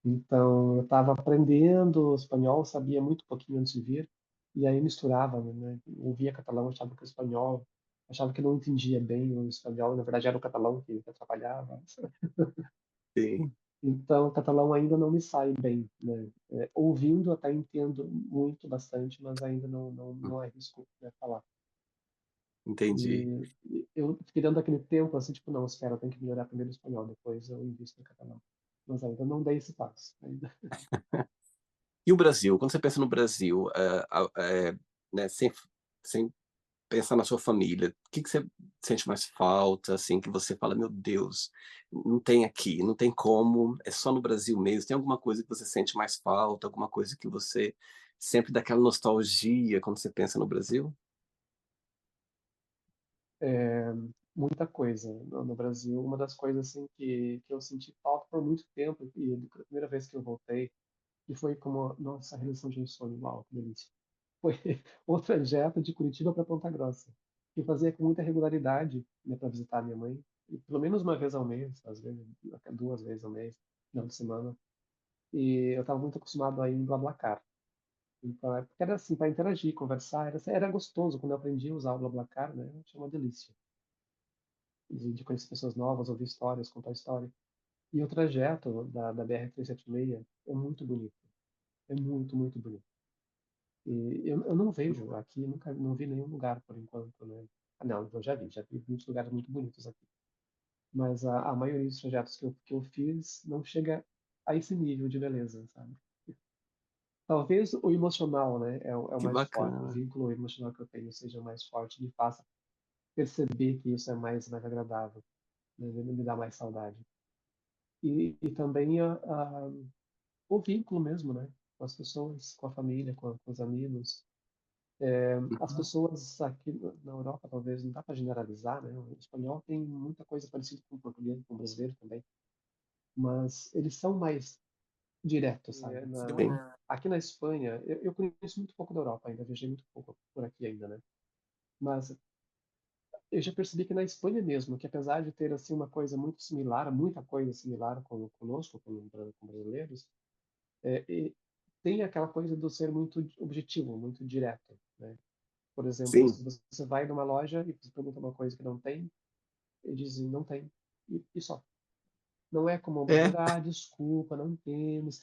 Então, eu estava aprendendo espanhol, sabia muito pouquinho antes de vir, e aí misturava, né? Ouvia catalão, achava que era espanhol. achava que não entendia bem o espanhol, na verdade era o catalão que atrapalhava. sim, Então, o catalão ainda não me sai bem, né? Ouvindo até entendo muito, bastante, mas ainda não arrisco, né, falar. entendi. E eu fiquei dando aquele tempo, assim, tipo, não, espera, eu tenho que melhorar primeiro o espanhol, depois eu invisto no catalão. Mas ainda não dei esse passo, ainda. E o Brasil? Quando você pensa no Brasil, né, sem pensar na sua família, o que que você sente mais falta, assim, que você fala: "Meu Deus, não tem aqui, não tem como, é só no Brasil mesmo"? Tem alguma coisa que você sente mais falta, alguma coisa que você sempre dá aquela nostalgia quando você pensa no Brasil? É, muita coisa no Brasil. Uma das coisas, assim, que eu senti falta por muito tempo, e a primeira vez que eu voltei, e foi como, nossa, a realização de um sonho, uau, que delícia. Foi o trajeto de Curitiba para Ponta Grossa, que eu fazia com muita regularidade, né, para visitar minha mãe, e pelo menos uma vez ao mês, às vezes duas vezes ao mês, final de semana. E eu estava muito acostumado a ir em BlaBlaCar. Então, porque era assim, para interagir, conversar, era gostoso. Quando eu aprendi a usar o BlaBlaCar, né, achei uma delícia. De conhecer pessoas novas, ouvir histórias, contar história. E o trajeto da BR-376 é muito bonito. É muito, muito bonito. E eu não vejo aqui, nunca não vi nenhum lugar por enquanto, né? Ah, não, eu já vi muitos lugares muito bonitos aqui. Mas a maioria dos projetos que eu fiz não chega a esse nível de beleza, sabe? Talvez o emocional, né, é o Que mais forte. O bacana. vínculo emocional que eu tenho seja mais forte, me faça perceber que isso é mais agradável, né? Me dá mais saudade. E também o vínculo mesmo, né? Com as pessoas, com a família, com os amigos. As Uhum. pessoas aqui na Europa, talvez, não dá para generalizar, né? O espanhol tem muita coisa parecida com o português, com o brasileiro também, mas eles são mais diretos, sabe? Sim, Aqui na Espanha, eu conheço muito pouco da Europa ainda, viajei muito pouco por aqui ainda, né? Mas eu já percebi que na Espanha mesmo, que apesar de ter assim uma coisa muito similar, muita coisa similar conosco, com brasileiros, e tem aquela coisa do ser muito objetivo, muito direto, né? Por exemplo, sim. se você vai numa loja e você pergunta uma coisa que não tem, eles dizem não tem, e só. Não é como o É, brasileiro, desculpa, não temos.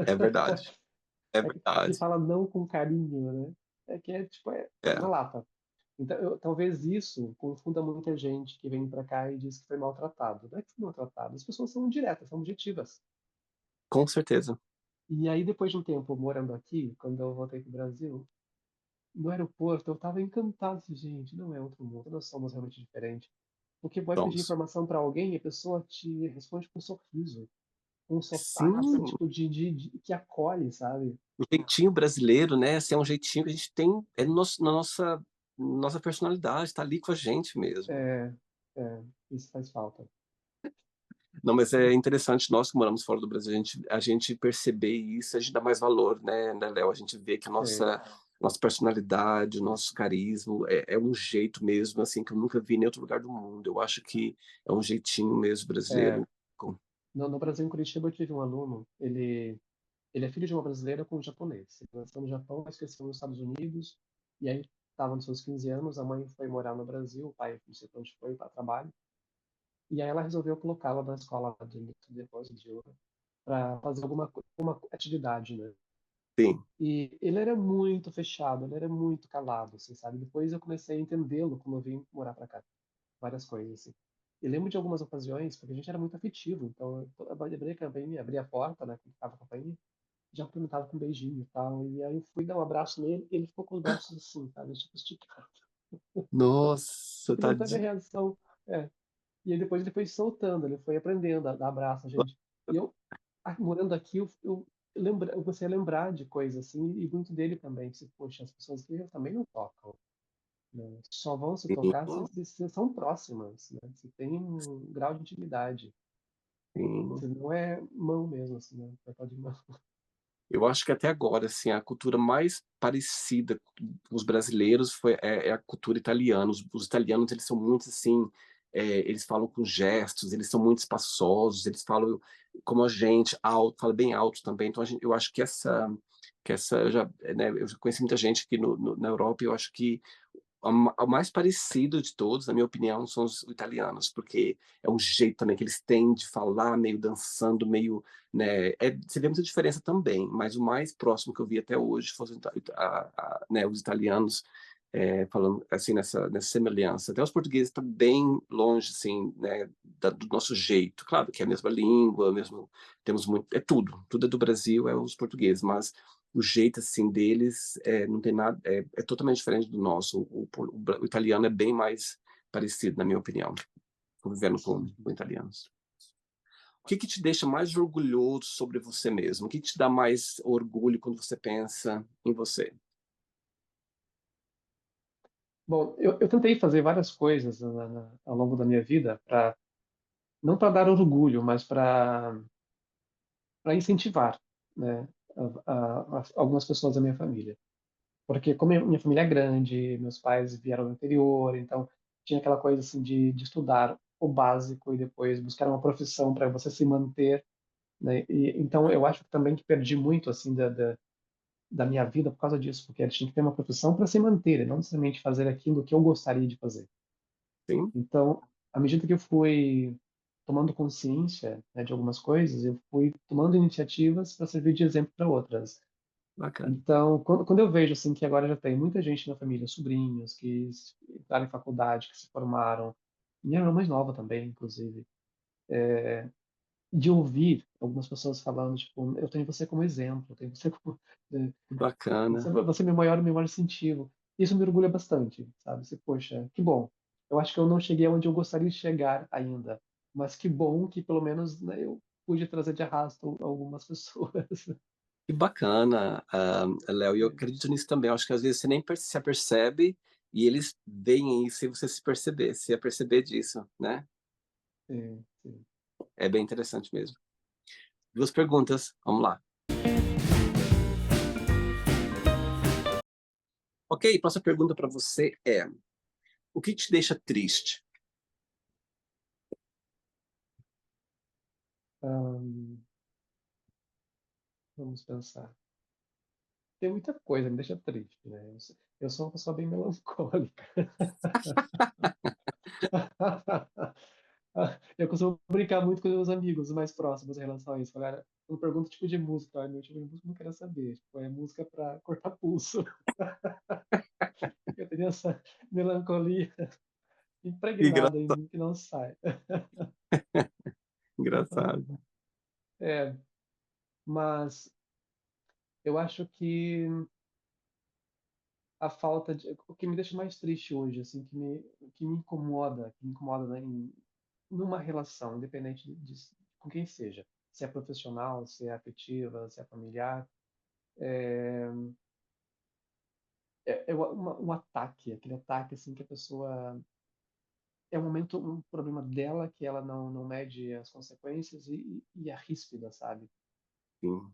é verdade, é Que verdade. fala não com carinho, né? Que tipo, É, na lata. Então, talvez isso confunda muita gente que vem para cá e diz que foi maltratado. Não é que foi maltratado, as pessoas são diretas, são objetivas. com certeza. E aí, depois de um tempo morando aqui, quando eu voltei para o Brasil, no aeroporto, eu estava encantado. Assim, gente, não é outro mundo, nós somos realmente diferentes. Porque vai pedir Somos. informação para alguém e a pessoa te responde com um sorriso, com um sotaque, assim, Sim, tipo, que acolhe, sabe? o jeitinho brasileiro, né, assim, é um jeitinho que a gente tem, é na nossa personalidade, tá ali com a gente mesmo. É, isso faz falta. Não, mas é interessante, nós que moramos fora do Brasil, a gente perceber isso, a gente dá mais valor, né, Léo? A gente vê que a Sim, nossa personalidade, o nosso carisma é um jeito mesmo, assim, que eu nunca vi em outro lugar do mundo. Eu acho que é um jeitinho mesmo é. brasileiro. Com No Brasil, em Curitiba, eu tive um aluno, ele é filho de uma brasileira com um japonês. Ele nasceu no Japão, mas cresceu nos Estados Unidos, e aí estava nos seus 15 anos, a mãe foi morar no Brasil, o pai não sei para onde foi, para trabalho, e aí ela resolveu colocá-la na escola de depois de ouro para fazer alguma atividade, né? sim, E ele era muito fechado, ele era muito calado, assim, sabe? Depois eu comecei a entendê-lo quando eu vim morar para cá, várias coisas, assim. Eu lembro de algumas ocasiões, porque a gente era muito afetivo, então eu abria a campainha, abria a porta, né, quando tava a campainha, já perguntava com um beijinho e tal. E aí eu fui dar um abraço nele, ele ficou com os braços assim, sabe? Tipo, esticado. nossa, Porque não teve tadinho. reação. É. E aí depois ele foi soltando, ele foi aprendendo a dar abraço a gente. E eu, morando aqui, eu comecei a lembrar de coisas assim, e muito dele também. Se, poxa, as pessoas aqui também não tocam. Né? Só vão se Sim, tocar se são próximas, né? Se tem um grau de intimidade. sim. Se não é mão mesmo, assim, né? Apertar de mão. Eu acho que até agora, assim, a cultura mais parecida com os brasileiros é a cultura italiana. Os italianos, eles são muito assim, eles falam com gestos, eles são muito espaçosos, eles falam como a gente, alto, fala bem alto também. Então, eu acho que essa, eu já, né, eu já conheci muita gente aqui na Europa, e eu acho que o mais parecido de todos, na minha opinião, são os italianos, porque é um jeito também que eles têm de falar, meio dançando, meio, né, você vê muita diferença também, mas o mais próximo que eu vi até hoje foram né, os italianos, falando assim nessa semelhança. Até os portugueses estão bem longe, assim, né, do nosso jeito. Claro que é a mesma língua, mesmo, temos muito, é tudo é do Brasil, é os portugueses, mas o jeito, assim, deles, não tem nada, é totalmente diferente do nosso. O italiano é bem mais parecido, na minha opinião, convivendo Sim. com italianos. O que que te deixa mais orgulhoso sobre você mesmo? O que te dá mais orgulho quando você pensa em você? Bom, eu tentei fazer várias coisas ao longo da minha vida, não para dar orgulho, mas para incentivar, né, algumas pessoas da minha família. Porque como minha família é grande, meus pais vieram do interior, então tinha aquela coisa assim de estudar o básico e depois buscar uma profissão para você se manter, né? E então eu acho também que perdi muito assim da minha vida por causa disso, porque eu tinha que ter uma profissão para se manter, e não necessariamente fazer aquilo que eu gostaria de fazer. Sim? Então, à medida que eu fui tomando consciência, né, de algumas coisas, eu fui tomando iniciativas para servir de exemplo para outras. Bacana. Então, quando eu vejo assim que agora já tem muita gente na família, sobrinhos que entraram em faculdade, que se formaram, minha irmã mais nova também, inclusive, de ouvir algumas pessoas falando, tipo, eu tenho você como exemplo, eu tenho você como, eh, Bacana. você é meu maior incentivo. Isso me orgulha bastante, sabe? Você, poxa, que bom. Eu acho que eu não cheguei onde eu gostaria de chegar ainda, mas que bom que pelo menos, né, eu pude trazer de arrasto algumas pessoas. Que bacana, Léo, e eu acredito nisso também. Eu acho que às vezes você nem se apercebe e eles veem isso sem você se aperceber disso, né? Sim, sim. É bem interessante mesmo. Duas perguntas, vamos lá. Ok, próxima pergunta para você é: o que te deixa triste? Ahn, vamos pensar. Tem muita coisa, me deixa triste, né? Eu sou uma pessoa bem melancólica. Eu costumo brincar muito com os meus amigos mais próximos em relação a isso. Galera, quando pergunto tipo de música, meu tipo de música eu não quero saber. Tipo, é música para cortar pulso. Eu tenho essa melancolia Que impregnada em mim que não sai. engraçado. É, mas eu acho que a falta de. O que me deixa mais triste hoje, assim, que me incomoda, né, numa relação, independente com quem seja, se é profissional, se é afetiva, se é familiar, um ataque, aquele ataque assim que a pessoa é um problema dela que ela não mede as consequências e é ríspida, sabe? Sim,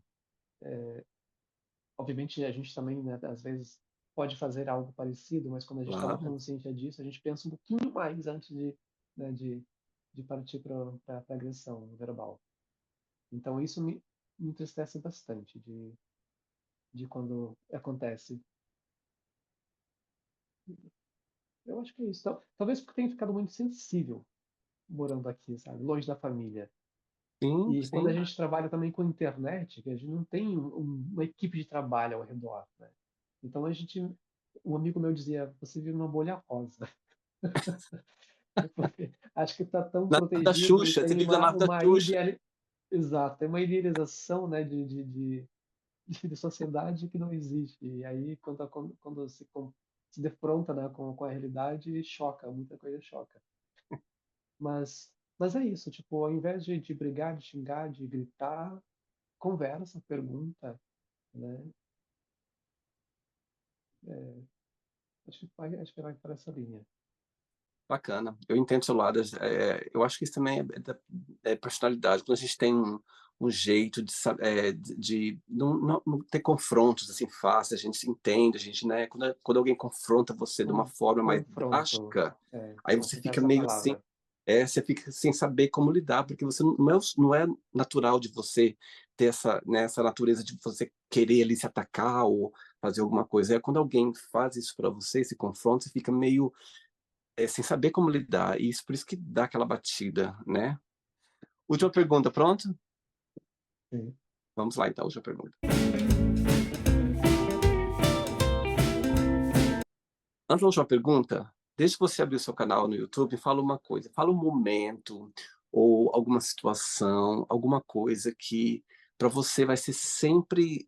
Obviamente a gente também, né, às vezes pode fazer algo parecido, mas quando a gente toma claro. consciência disso, a gente pensa um pouquinho mais antes né, de partir para agressão verbal. Então isso me entristece bastante de quando acontece. Eu acho que é isso. Talvez porque tenha ficado muito sensível morando aqui, sabe? Longe da família. Sim, E quando a sim. gente trabalha também com internet, que a gente não tem uma equipe de trabalho ao redor, né? Então um amigo meu dizia, você vive numa bolha rosa. Porque acho que está tão Na nave da protegido e Xuxa, você tem vive na nave da uma Xuxa. exato, tem uma idealização, né, de sociedade que não existe. E aí, quando se defronta, né, com a realidade, choca, muita coisa choca. Mas é isso, tipo, ao invés de brigar, de xingar, de gritar, conversa, pergunta, né? É, acho que vai para essa linha. Bacana, eu entendo o seu lado, eu acho que isso também é personalidade, quando a gente tem um jeito de não ter confrontos, assim, fáceis, a gente se entende, a gente, né, quando alguém confronta você de uma forma mais Confronto, drástica, aí você acho que fica essa é a meio assim, palavra. você fica sem saber como lidar, porque você não é natural de você ter essa, né, essa natureza de você querer ali se atacar ou fazer alguma coisa. É quando alguém faz isso para você, esse confronto, você fica meio, sem saber como lidar, e isso por isso que dá aquela batida, né. Última pergunta, pronto? Sim. Vamos lá então, última pergunta. Antes da última pergunta, desde que você abriu seu canal no YouTube, fala uma coisa, fala um momento ou alguma situação, alguma coisa que para você vai ser sempre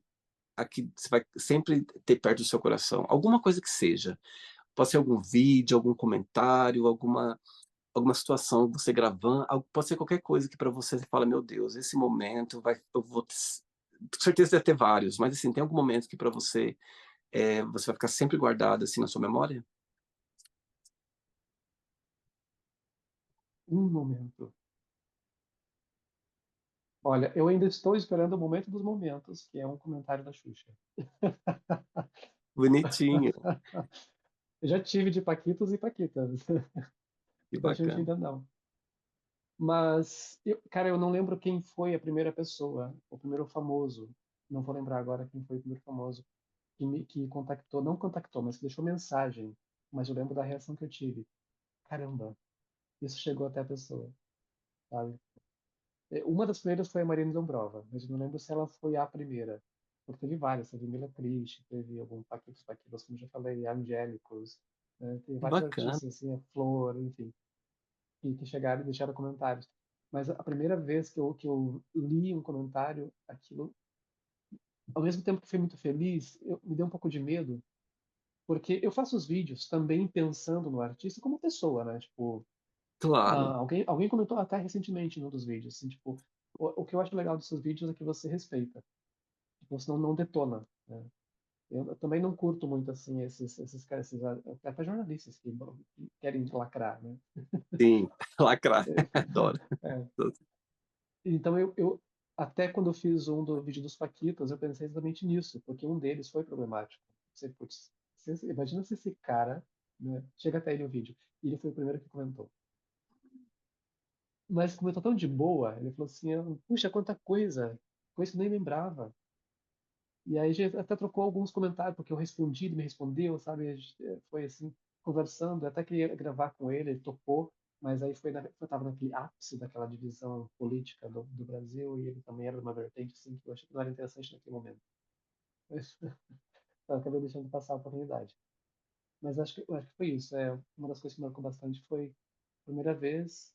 aqui, você vai sempre ter perto do seu coração, alguma coisa que seja. Pode ser algum vídeo, algum comentário, alguma situação, você gravando, pode ser qualquer coisa que para você você fala: "Meu Deus, esse momento vai eu vou com certeza deve ter vários, mas assim, tem algum momento que para você, você vai ficar sempre guardado, assim, na sua memória?" Um momento. Olha, eu ainda estou esperando o momento dos momentos, que é um comentário da Xuxa. Bonitinho, Eu já tive de paquitos e paquitas, que da Xuxa bacana. ainda não. Mas, cara, eu não lembro quem foi a primeira pessoa, o primeiro famoso, não vou lembrar agora quem foi o primeiro famoso, que contactou, não contactou, mas que deixou mensagem, mas eu lembro da reação que eu tive. Caramba, isso chegou até a pessoa, sabe? Uma das primeiras foi a Marina Dombrova, mas eu não lembro se ela foi a primeira. Porque teve várias, teve Mila Triste, teve algum Paquitos, Paquitos, como eu já falei, Angélicos, né? Tem Que vários bacana. artistas, assim, a Flor, enfim, que chegaram e deixaram comentários. Mas a primeira vez que eu li um comentário, aquilo, ao mesmo tempo que foi muito feliz, me deu um pouco de medo, porque eu faço os vídeos também pensando no artista como pessoa, né? Tipo, Claro, alguém comentou até recentemente num dos vídeos, assim, tipo, o que eu acho legal dos seus vídeos é que você respeita, tipo, você não detona, né? Eu também não curto muito, assim, esses caras, até jornalistas que querem lacrar, né? sim, lacrar, adoro. É. Então, até quando eu fiz um do vídeo dos Paquitas, eu pensei exatamente nisso, porque um deles foi problemático. Você, putz, imagina se esse cara, né, chega até ele no vídeo, e ele foi o primeiro que comentou. Mas comentou tão de boa, ele falou assim, puxa, quanta coisa que eu nem lembrava. E aí a gente até trocou alguns comentários, porque eu respondi, ele me respondeu, sabe? A gente, foi assim, conversando, até queria gravar com ele, ele topou, mas aí eu tava naquele ápice daquela divisão política do Brasil, e ele também era de uma vertente, assim, que eu achei que não era interessante naquele momento. Mas eu acabei deixando passar a oportunidade. Mas eu acho que foi isso. Uma das coisas que marcou bastante foi a primeira vez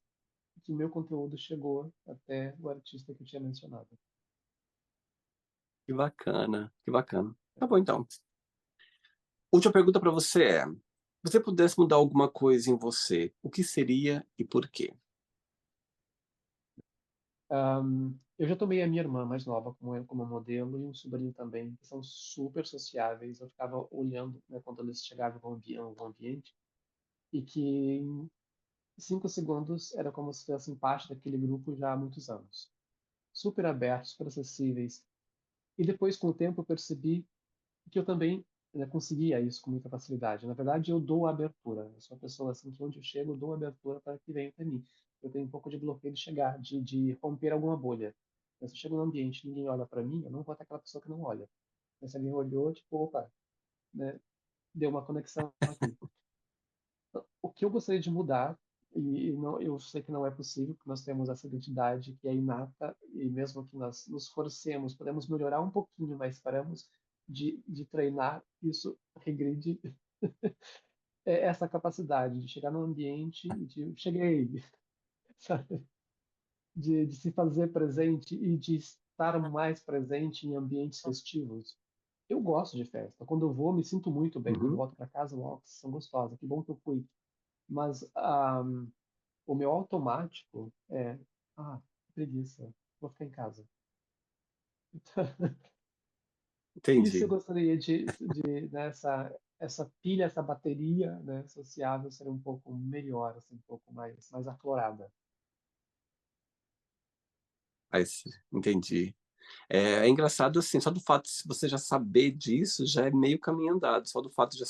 que meu conteúdo chegou até o artista que eu tinha mencionado. Que bacana, que bacana. Tá bom então. Última pergunta para você é: se você pudesse mudar alguma coisa em você, o que seria e por quê? Eu já tomei a minha irmã mais nova como modelo e um sobrinho também, que são super sociáveis. Eu ficava olhando, né, quando eles chegavam em algum ambiente, e que em 5 segundos era como se fossem parte daquele grupo já há muitos anos. Super abertos, super acessíveis. E depois, com o tempo, eu percebi que eu também, né, conseguia isso com muita facilidade. Na verdade, eu dou abertura. Eu sou uma pessoa assim que onde eu chego, eu dou abertura para que venha até mim. Eu tenho um pouco de bloqueio de chegar, de romper alguma bolha. Mas se eu chego num ambiente e ninguém olha para mim, eu não vou até aquela pessoa que não olha. Mas se alguém olhou, tipo, opa, né, deu uma conexão aqui. O que eu gostaria de mudar, e não, eu sei que não é possível, porque nós temos essa identidade que é inata, e mesmo que nós nos forcemos, podemos melhorar um pouquinho, mas paramos de treinar, isso regride essa capacidade de chegar no ambiente e de cheguei, sabe? De se fazer presente e de estar mais presente em ambientes festivos. Eu gosto de festa. Quando eu vou, me sinto muito bem. Quando eu Uhum. volto para casa, nossa, são gostosas. Que bom que eu fui. Mas o meu automático é, preguiça, vou ficar em casa. Isso eu Entendi. gostaria né, essa pilha, essa bateria, né, sociável ser um pouco melhor, assim, um pouco mais aflorada. Mas entendi. É engraçado, assim, só do fato de você já saber disso, já é meio caminho andado, só do fato de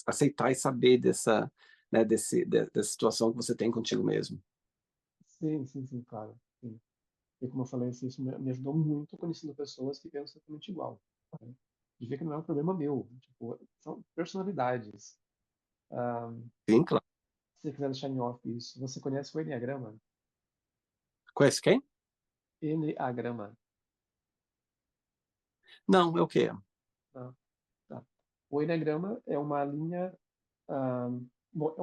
aceitar e saber dessa, né, dessa situação que você tem contigo mesmo. Sim, sim, sim, claro. Sim. E como eu falei, assim, isso me ajudou muito conhecendo pessoas que pensam exatamente igual, né? de ver que não é um problema meu. Tipo, são personalidades. Ah, Sim, claro. se você quiser deixar em off isso, você conhece o Enneagrama? Conhece quem? Enneagrama. Não, é o quê? Tá? Tá. O Enneagrama é uma linha, ah, bom,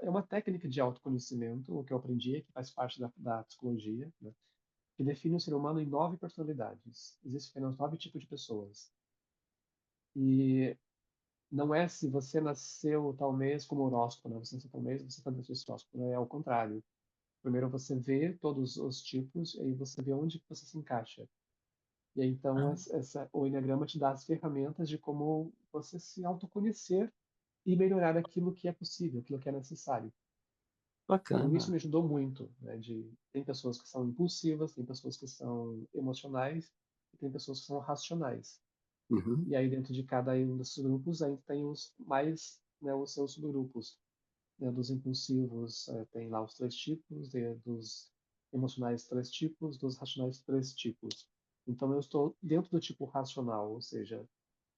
é uma técnica de autoconhecimento, o que eu aprendi, que faz parte da psicologia, né, que define o ser humano em 9 personalidades. Existem apenas 9 tipos de pessoas. E não é se você nasceu tal mês como horóscopo, né? Você nasceu tal mês, você está dentro desse horóscopo. Né? É ao contrário. Primeiro você vê todos os tipos, e aí você vê onde que você se encaixa. E aí, então, Ah, o Enneagrama te dá as ferramentas de como você se autoconhecer e melhorar aquilo que é possível, aquilo que é necessário. Então, isso bacana. me ajudou muito, né? Tem pessoas que são impulsivas, tem pessoas que são emocionais, e tem pessoas que são racionais. Uhum, E aí, dentro de cada um desses grupos, ainda tem os mais, né, os seus subgrupos. Né, dos impulsivos, tem lá os 3 tipos, dos emocionais 3 tipos, dos racionais 3 tipos. Então, eu estou dentro do tipo racional, ou seja,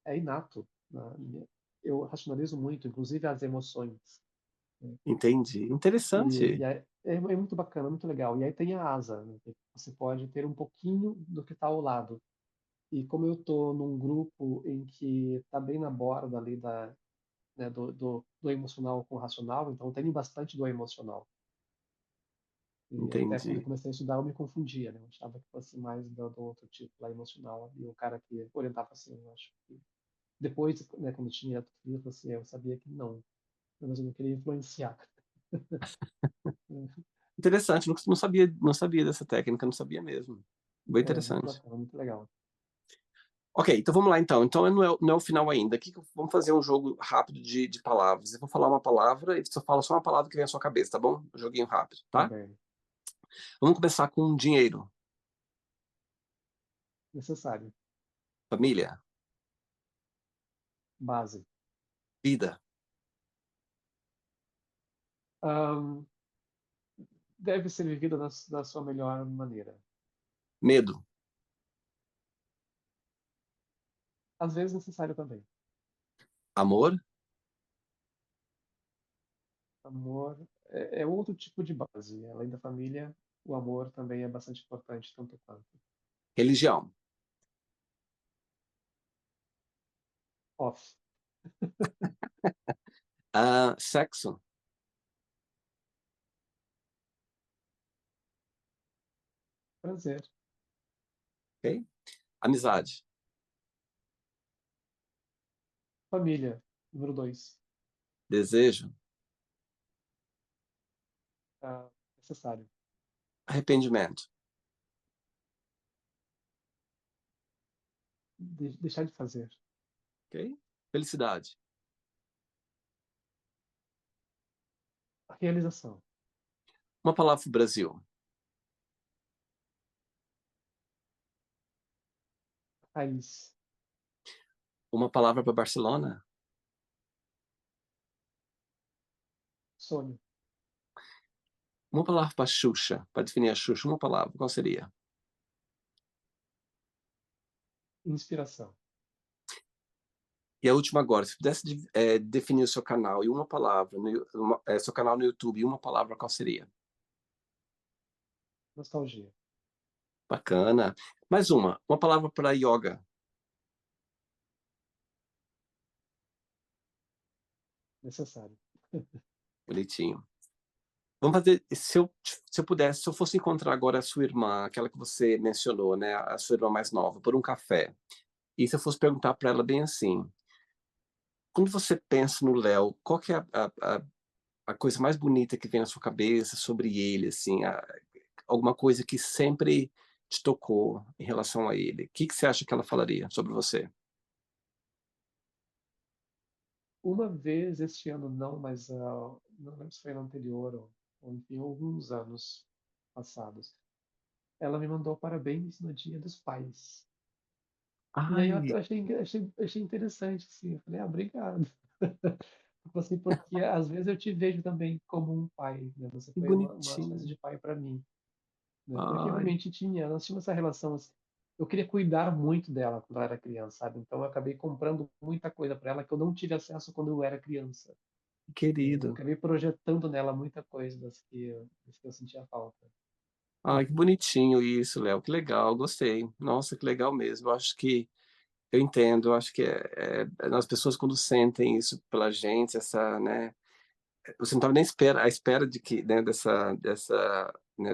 é inato. Né? Eu racionalizo muito, inclusive as emoções. Né? entendi. E Interessante. é muito bacana, muito legal. E aí tem a asa, né? Que você pode ter um pouquinho do que está ao lado. E como eu estou num grupo em que está bem na borda ali né, do emocional com o racional, então tem bastante do emocional. E até quando eu Entendi. comecei a estudar, eu me confundia, né? Eu achava que fosse mais do outro tipo, lá emocional. E o cara que orientava assim, eu acho que... Depois, né, quando eu tinha filho, assim, eu sabia que não. Mas eu não queria influenciar. Interessante. Não sabia, não sabia dessa técnica, não sabia mesmo. Bem É muito interessante. bacana, muito legal. Ok, então vamos lá então. Então não é o final ainda. Vamos fazer um jogo rápido de palavras. Eu vou falar uma palavra e você fala só uma palavra que vem à sua cabeça, tá bom? Um joguinho rápido, Tá tá? bem. Vamos começar com dinheiro, Necessário. família, Base. vida, Ahn, deve ser vivida da sua melhor maneira. medo, Às vezes necessário também. amor, Amor é outro tipo de base. Além da família, o amor também é bastante importante, tanto quanto. religião, Off. sexo, Prazer. ok? Amizade, Família. Número 2. desejo, Necessário. arrependimento, Deixar de fazer. ok? Felicidade. A realização. Uma palavra para o Brasil, Raiz. uma palavra para Barcelona, Sonho. uma palavra para Xuxa, para definir a Xuxa, uma palavra, qual seria? Inspiração. E a última agora, se pudesse definir o seu canal e uma palavra, seu canal no YouTube e uma palavra, qual seria? Nostalgia. Bacana. Mais uma palavra para yoga. Necessário. Bonitinho. Vamos fazer, se eu pudesse, se eu fosse encontrar agora a sua irmã, aquela que você mencionou, né, a sua irmã mais nova, por um café, e se eu fosse perguntar para ela bem assim, quando você pensa no Léo, qual que é a coisa mais bonita que vem na sua cabeça sobre ele, assim, alguma coisa que sempre te tocou em relação a ele? O que que você acha que ela falaria sobre você? Uma vez este ano não, mas não lembro se foi no anterior ou enfim, alguns anos passados. Ela me mandou parabéns no Dia dos Pais. E aí eu Ai, até achei interessante, assim. Eu falei, obrigado. Tipo assim, porque às vezes eu te vejo também como um pai, né? Você que foi uma espécie bonitinho. de pai para mim, né? Porque Ai, realmente nós tínhamos essa relação assim. eu queria cuidar muito dela quando ela era criança, sabe? Então eu acabei comprando muita coisa para ela que eu não tive acesso quando eu era criança. E Querido. acabei projetando nela muita coisa das que eu sentia falta. Ai, que bonitinho isso, Léo, que legal, gostei. Nossa, que legal mesmo. Eu acho que eu entendo, eu acho que as pessoas quando sentem isso pela gente, essa, né, você não estava nem à espera de que, né, né,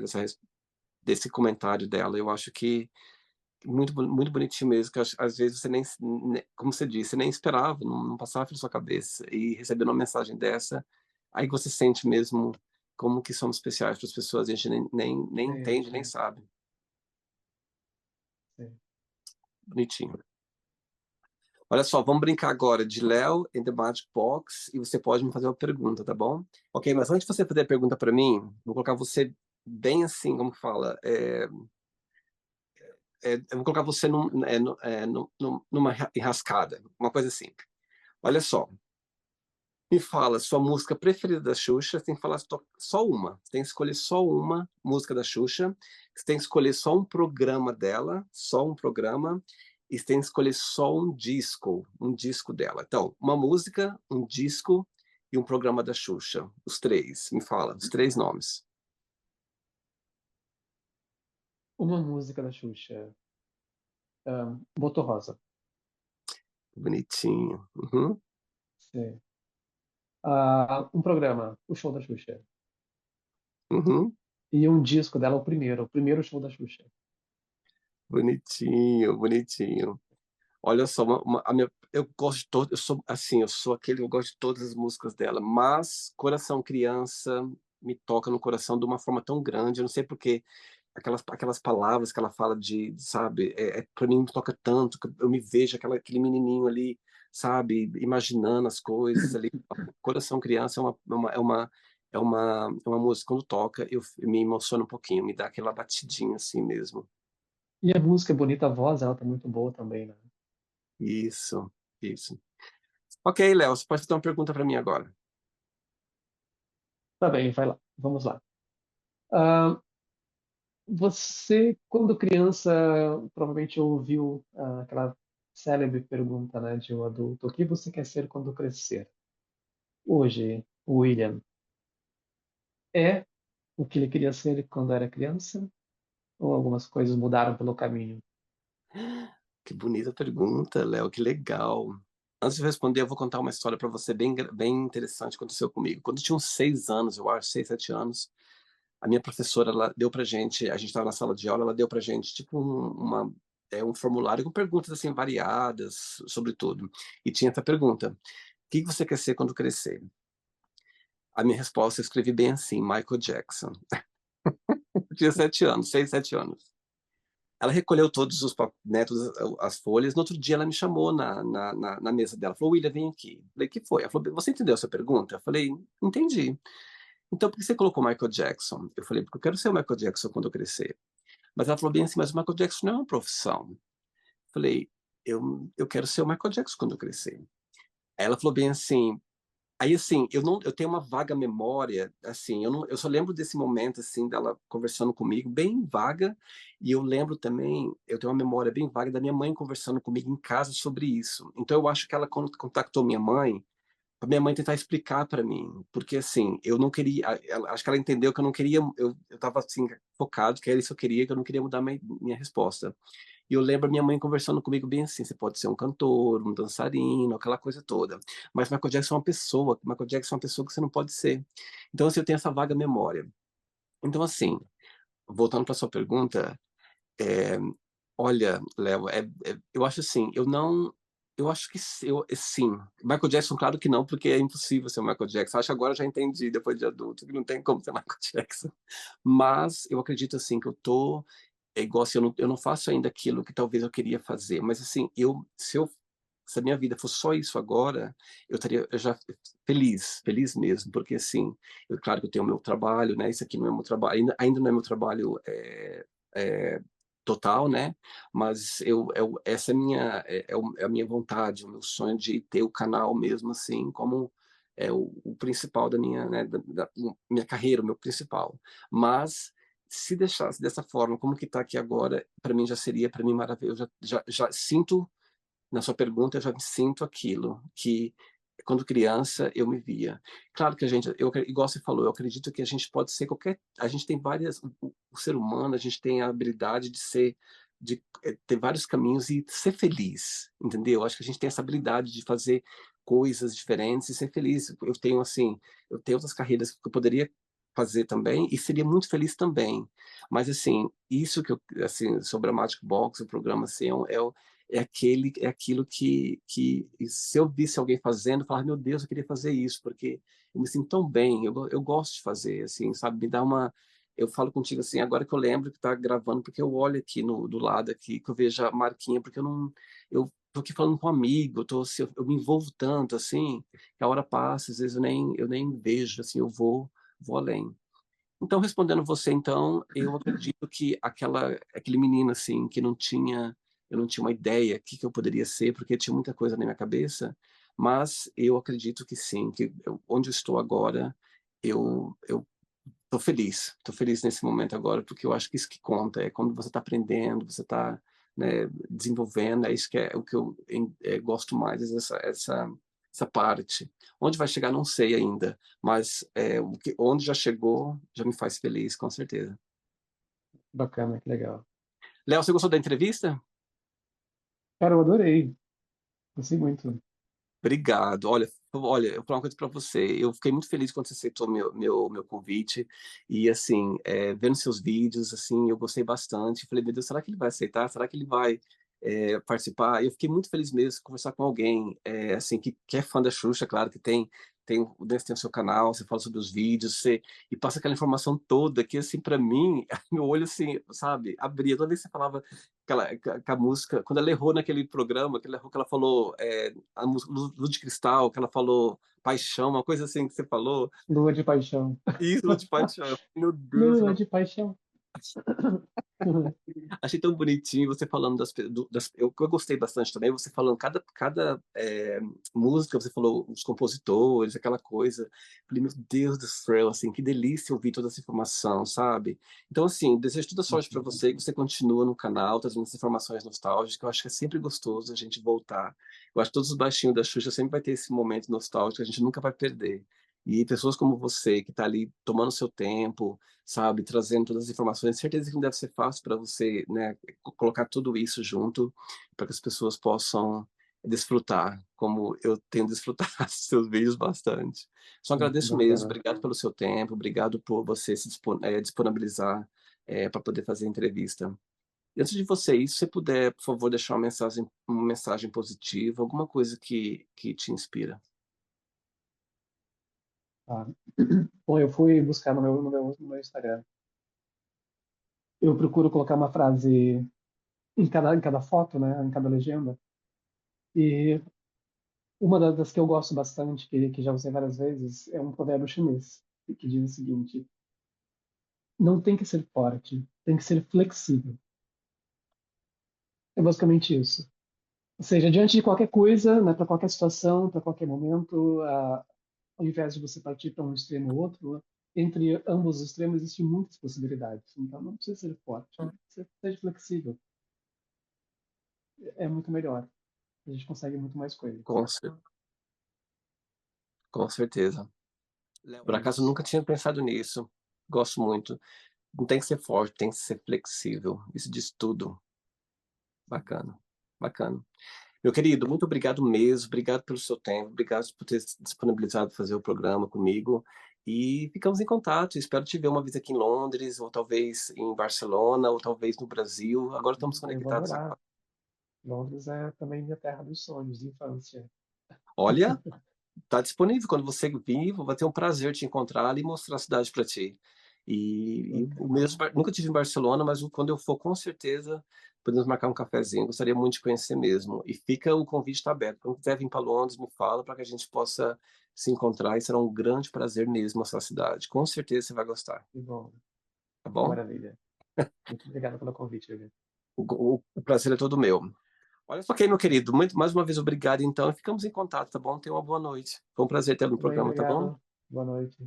desse comentário dela. Eu acho que muito bonitinho mesmo, que às vezes você nem, como você disse, você nem esperava, não passava pela sua cabeça. E recebendo uma mensagem dessa, aí você sente mesmo como que somos especiais para as pessoas, a gente nem entende, nem Sente, sabe. sim. Bonitinho. Olha só, vamos brincar agora de Léo in the Magic Box e você pode me fazer uma pergunta, tá bom? Ok, mas antes de você fazer a pergunta para mim, vou colocar você bem assim, como que fala, eu vou colocar você numa enrascada, uma coisa assim. Olha só, me fala sua música preferida da Xuxa, você tem que falar só uma, você tem que escolher só uma música da Xuxa, você tem que escolher só um programa dela, só um programa, e você tem que escolher só um disco dela. Então, uma música, um disco e um programa da Xuxa, os três, me fala, os três nomes. Uma música da Xuxa, Boto Rosa. Bonitinho. Uhum, Sim. Um programa, o Show da Xuxa. uhum. E um disco dela, o primeiro show da Xuxa. Bonitinho, bonitinho. Olha só, eu gosto de todo, eu sou assim, eu sou aquele, eu gosto de todas as músicas dela, mas Coração Criança me toca no coração de uma forma tão grande, eu não sei porque aquelas palavras que ela fala sabe, para mim me toca tanto, que eu me vejo aquele menininho ali, sabe, imaginando as coisas ali. Coração Criança é uma música, quando toca, eu me emociono um pouquinho, me dá aquela batidinha assim mesmo. E a música é bonita, a voz, ela tá muito boa também, né? Isso, isso. Ok, Léo, você pode fazer uma pergunta para mim agora. Tá bem, vai lá. Vamos lá. Ah, Você, quando criança, provavelmente ouviu aquela célebre pergunta, né, de um adulto: o que você quer ser quando crescer? Hoje, o William é o que ele queria ser quando era criança? Ou algumas coisas mudaram pelo caminho? Que bonita pergunta, Léo, que legal. Antes de responder, eu vou contar uma história para você bem interessante que aconteceu comigo. Quando eu tinha uns 6 anos, eu acho, 6, 7 anos, a minha professora, ela deu pra gente, a gente estava na sala de aula, ela deu pra gente, tipo, um formulário com perguntas, assim, variadas sobre tudo. E tinha essa pergunta: o que você quer ser quando crescer? A minha resposta, eu escrevi bem assim: Michael Jackson. Eu tinha 7 anos, 6, 7 anos. Ela recolheu todos né, todas as folhas. No outro dia, ela me chamou na mesa dela. Falou: William, vem aqui. Eu falei: o que foi? Ela falou: você entendeu a sua pergunta? Eu falei: entendi. Então, por que você colocou Michael Jackson? Eu falei: porque eu quero ser o Michael Jackson quando eu crescer. Mas ela falou bem assim: mas o Michael Jackson não é uma profissão. Eu falei: eu quero ser o Michael Jackson quando eu crescer. Aí ela falou bem assim: aí, assim, eu tenho uma vaga memória, assim, eu só lembro desse momento, assim, dela conversando comigo, bem vaga, e eu lembro também, eu tenho uma memória bem vaga da minha mãe conversando comigo em casa sobre isso. Então, eu acho que ela, quando contactou minha mãe, pra minha mãe tentar explicar para mim, porque, assim, eu não queria, acho que ela entendeu que eu não queria, eu tava, assim, focado, que era isso que eu queria, que eu não queria mudar minha resposta. E eu lembro a minha mãe conversando comigo bem assim: você pode ser um cantor, um dançarino, aquela coisa toda. Mas Michael Jackson é uma pessoa, Michael Jackson é uma pessoa que você não pode ser. Então, assim, eu tenho essa vaga memória. Então, assim, voltando para sua pergunta, é, olha, Léo, eu acho assim, eu não. Eu acho que sim. Michael Jackson, claro que não, porque é impossível ser o Michael Jackson. Acho que agora eu já entendi, depois de adulto, que não tem como ser Michael Jackson. Mas eu acredito assim que eu tô igual assim, eu não faço ainda aquilo que talvez eu queria fazer, mas assim, se a minha vida fosse só isso agora, eu estaria eu já feliz, feliz mesmo, porque assim, claro que eu tenho o meu trabalho, né? Isso aqui não é meu trabalho, ainda não é meu trabalho é, total, né? Mas essa é a minha vontade, o meu sonho de ter o canal mesmo assim, como o principal da minha, né, da minha carreira, o meu principal. Mas se deixasse dessa forma, como que está aqui agora, para mim já seria, para mim, maravilhoso. Já sinto, na sua pergunta, eu já me sinto aquilo que, quando criança, eu me via. Claro que a gente, igual você falou, eu acredito que a gente pode ser qualquer. A gente tem várias. O ser humano, a gente tem a habilidade de ser. De ter vários caminhos e ser feliz, entendeu? Acho que a gente tem essa habilidade de fazer coisas diferentes e ser feliz. Eu tenho, assim, eu tenho outras carreiras que eu poderia fazer também e seria muito feliz também. Mas, assim, isso que eu, assim, sobre a Magic Box, o programa, assim, é aquilo que se eu visse alguém fazendo, eu falava, meu Deus, eu queria fazer isso, porque eu me sinto tão bem, eu gosto de fazer, assim, sabe, me dá uma, eu falo contigo assim, agora que eu lembro que tá gravando, porque eu olho aqui do lado aqui, que eu vejo a marquinha, porque eu não, eu tô aqui falando com um amigo, eu tô, assim, eu me envolvo tanto, assim, que a hora passa, às vezes eu nem vejo, assim, vou além. Então, respondendo você, então, eu acredito que aquele menino, assim, que eu não tinha uma ideia do que eu poderia ser, porque tinha muita coisa na minha cabeça, mas eu acredito que sim, que onde eu estou agora, eu tô feliz nesse momento agora, porque eu acho que isso que conta, é quando você está aprendendo, você está, né, desenvolvendo, é isso que é o que eu gosto mais, essa parte. Onde vai chegar, não sei ainda, mas onde já chegou, já me faz feliz, com certeza. Bacana, que legal. Léo, você gostou da entrevista? Cara, eu adorei. Gostei muito. Obrigado. Olha, eu vou falar uma coisa para você. Eu fiquei muito feliz quando você aceitou meu convite. E, assim, vendo seus vídeos, assim, eu gostei bastante. Falei, meu Deus, será que ele vai aceitar? Será que ele vai participar? E eu fiquei muito feliz mesmo de conversar com alguém, assim, que é fã da Xuxa, claro, que tem o seu canal, você fala sobre os vídeos, e passa aquela informação toda que, assim, para mim, meu olho, assim, sabe, abria. Toda vez que você falava com a música, quando ela errou naquele programa, que ela errou, que ela falou a música Luz de Cristal, que ela falou Paixão, uma coisa assim que você falou. Lua de paixão. Isso, Luz de Paixão. Meu Deus, Lua de paixão. achei tão bonitinho você falando eu gostei bastante também, você falando cada música, você falou os compositores, aquela coisa. Falei, meu Deus do céu, assim, que delícia ouvir toda essa informação, sabe? Então, assim, desejo toda sorte para você, que você continua no canal, trazendo essas informações nostálgicas, que eu acho que é sempre gostoso a gente voltar. Eu acho que todos os baixinhos da Xuxa sempre vai ter esse momento nostálgico que a gente nunca vai perder. E pessoas como você, que está ali tomando seu tempo, sabe, trazendo todas as informações. Certeza que não deve ser fácil para você, né, colocar tudo isso junto para que as pessoas possam desfrutar, como eu tenho desfrutado dos seus vídeos bastante. Só agradeço mesmo, Bacana. obrigado pelo seu tempo, obrigado por você se disponibilizar para poder fazer a entrevista. E antes de você ir, se você puder, por favor, deixar uma mensagem positiva, alguma coisa que te inspira. Tá. Bom, eu fui buscar no meu Instagram. Eu procuro colocar uma frase em cada foto, né, em cada legenda. E uma das que eu gosto bastante, que já usei várias vezes, é um provérbio chinês, que diz o seguinte: não tem que ser forte, tem que ser flexível. É basicamente isso. Ou seja, diante de qualquer coisa, né, para qualquer situação, para qualquer momento, ao invés de você partir para um extremo ou outro, entre ambos os extremos existem muitas possibilidades. Então, não precisa ser forte, você seja flexível. É muito melhor. A gente consegue muito mais coisas. Com, cer- com certeza. Por É acaso, eu isso. nunca tinha pensado nisso. Gosto muito. Não tem que ser forte, tem que ser flexível. Isso diz tudo. Bacana, bacana. Meu querido, muito obrigado mesmo. Obrigado pelo seu tempo. Obrigado por ter se disponibilizado fazer o programa comigo. E ficamos em contato. Espero te ver uma vez aqui em Londres, ou talvez em Barcelona, ou talvez no Brasil. Agora estamos Eu vou conectados adorar. agora. Londres é também minha terra dos sonhos, de infância. Olha, está disponível. Quando você vir, vai ter um prazer te encontrar e mostrar a cidade para ti. E o Bacana. mesmo, nunca tive em Barcelona, mas quando eu for, com certeza, podemos marcar um cafezinho. Gostaria muito de conhecer mesmo. E fica o convite está aberto. Quando quiser vir para Londres, me fala para que a gente possa se encontrar e será um grande prazer mesmo mostrar a cidade. Com certeza você vai gostar, Que bom. tá Que bom? maravilha. Muito obrigado pelo convite, Vivi. O prazer é todo meu. Olha só, ok, meu querido, mais uma vez obrigado então e ficamos em contato, tá bom? Tenha uma boa noite. Foi um prazer tê-lo no Tudo bem, programa, tá bom? obrigado. Boa noite.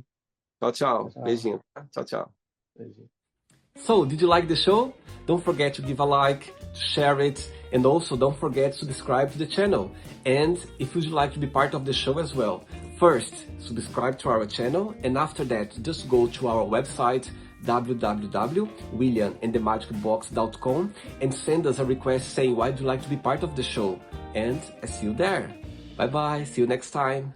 Tchau, Tchau, tchau. tchau. Beijinho. Tá? Tchau, tchau. Beijo. So, did you like the show? Don't forget to give a like, to share it, and also don't forget to subscribe to the channel. And if you'd like to be part of the show as well, first, subscribe to our channel, and after that, just go to our website, www.williamandthemagicbox.com, and send us a request saying why you'd like to be part of the show. And I see you there. Bye bye, see you next time.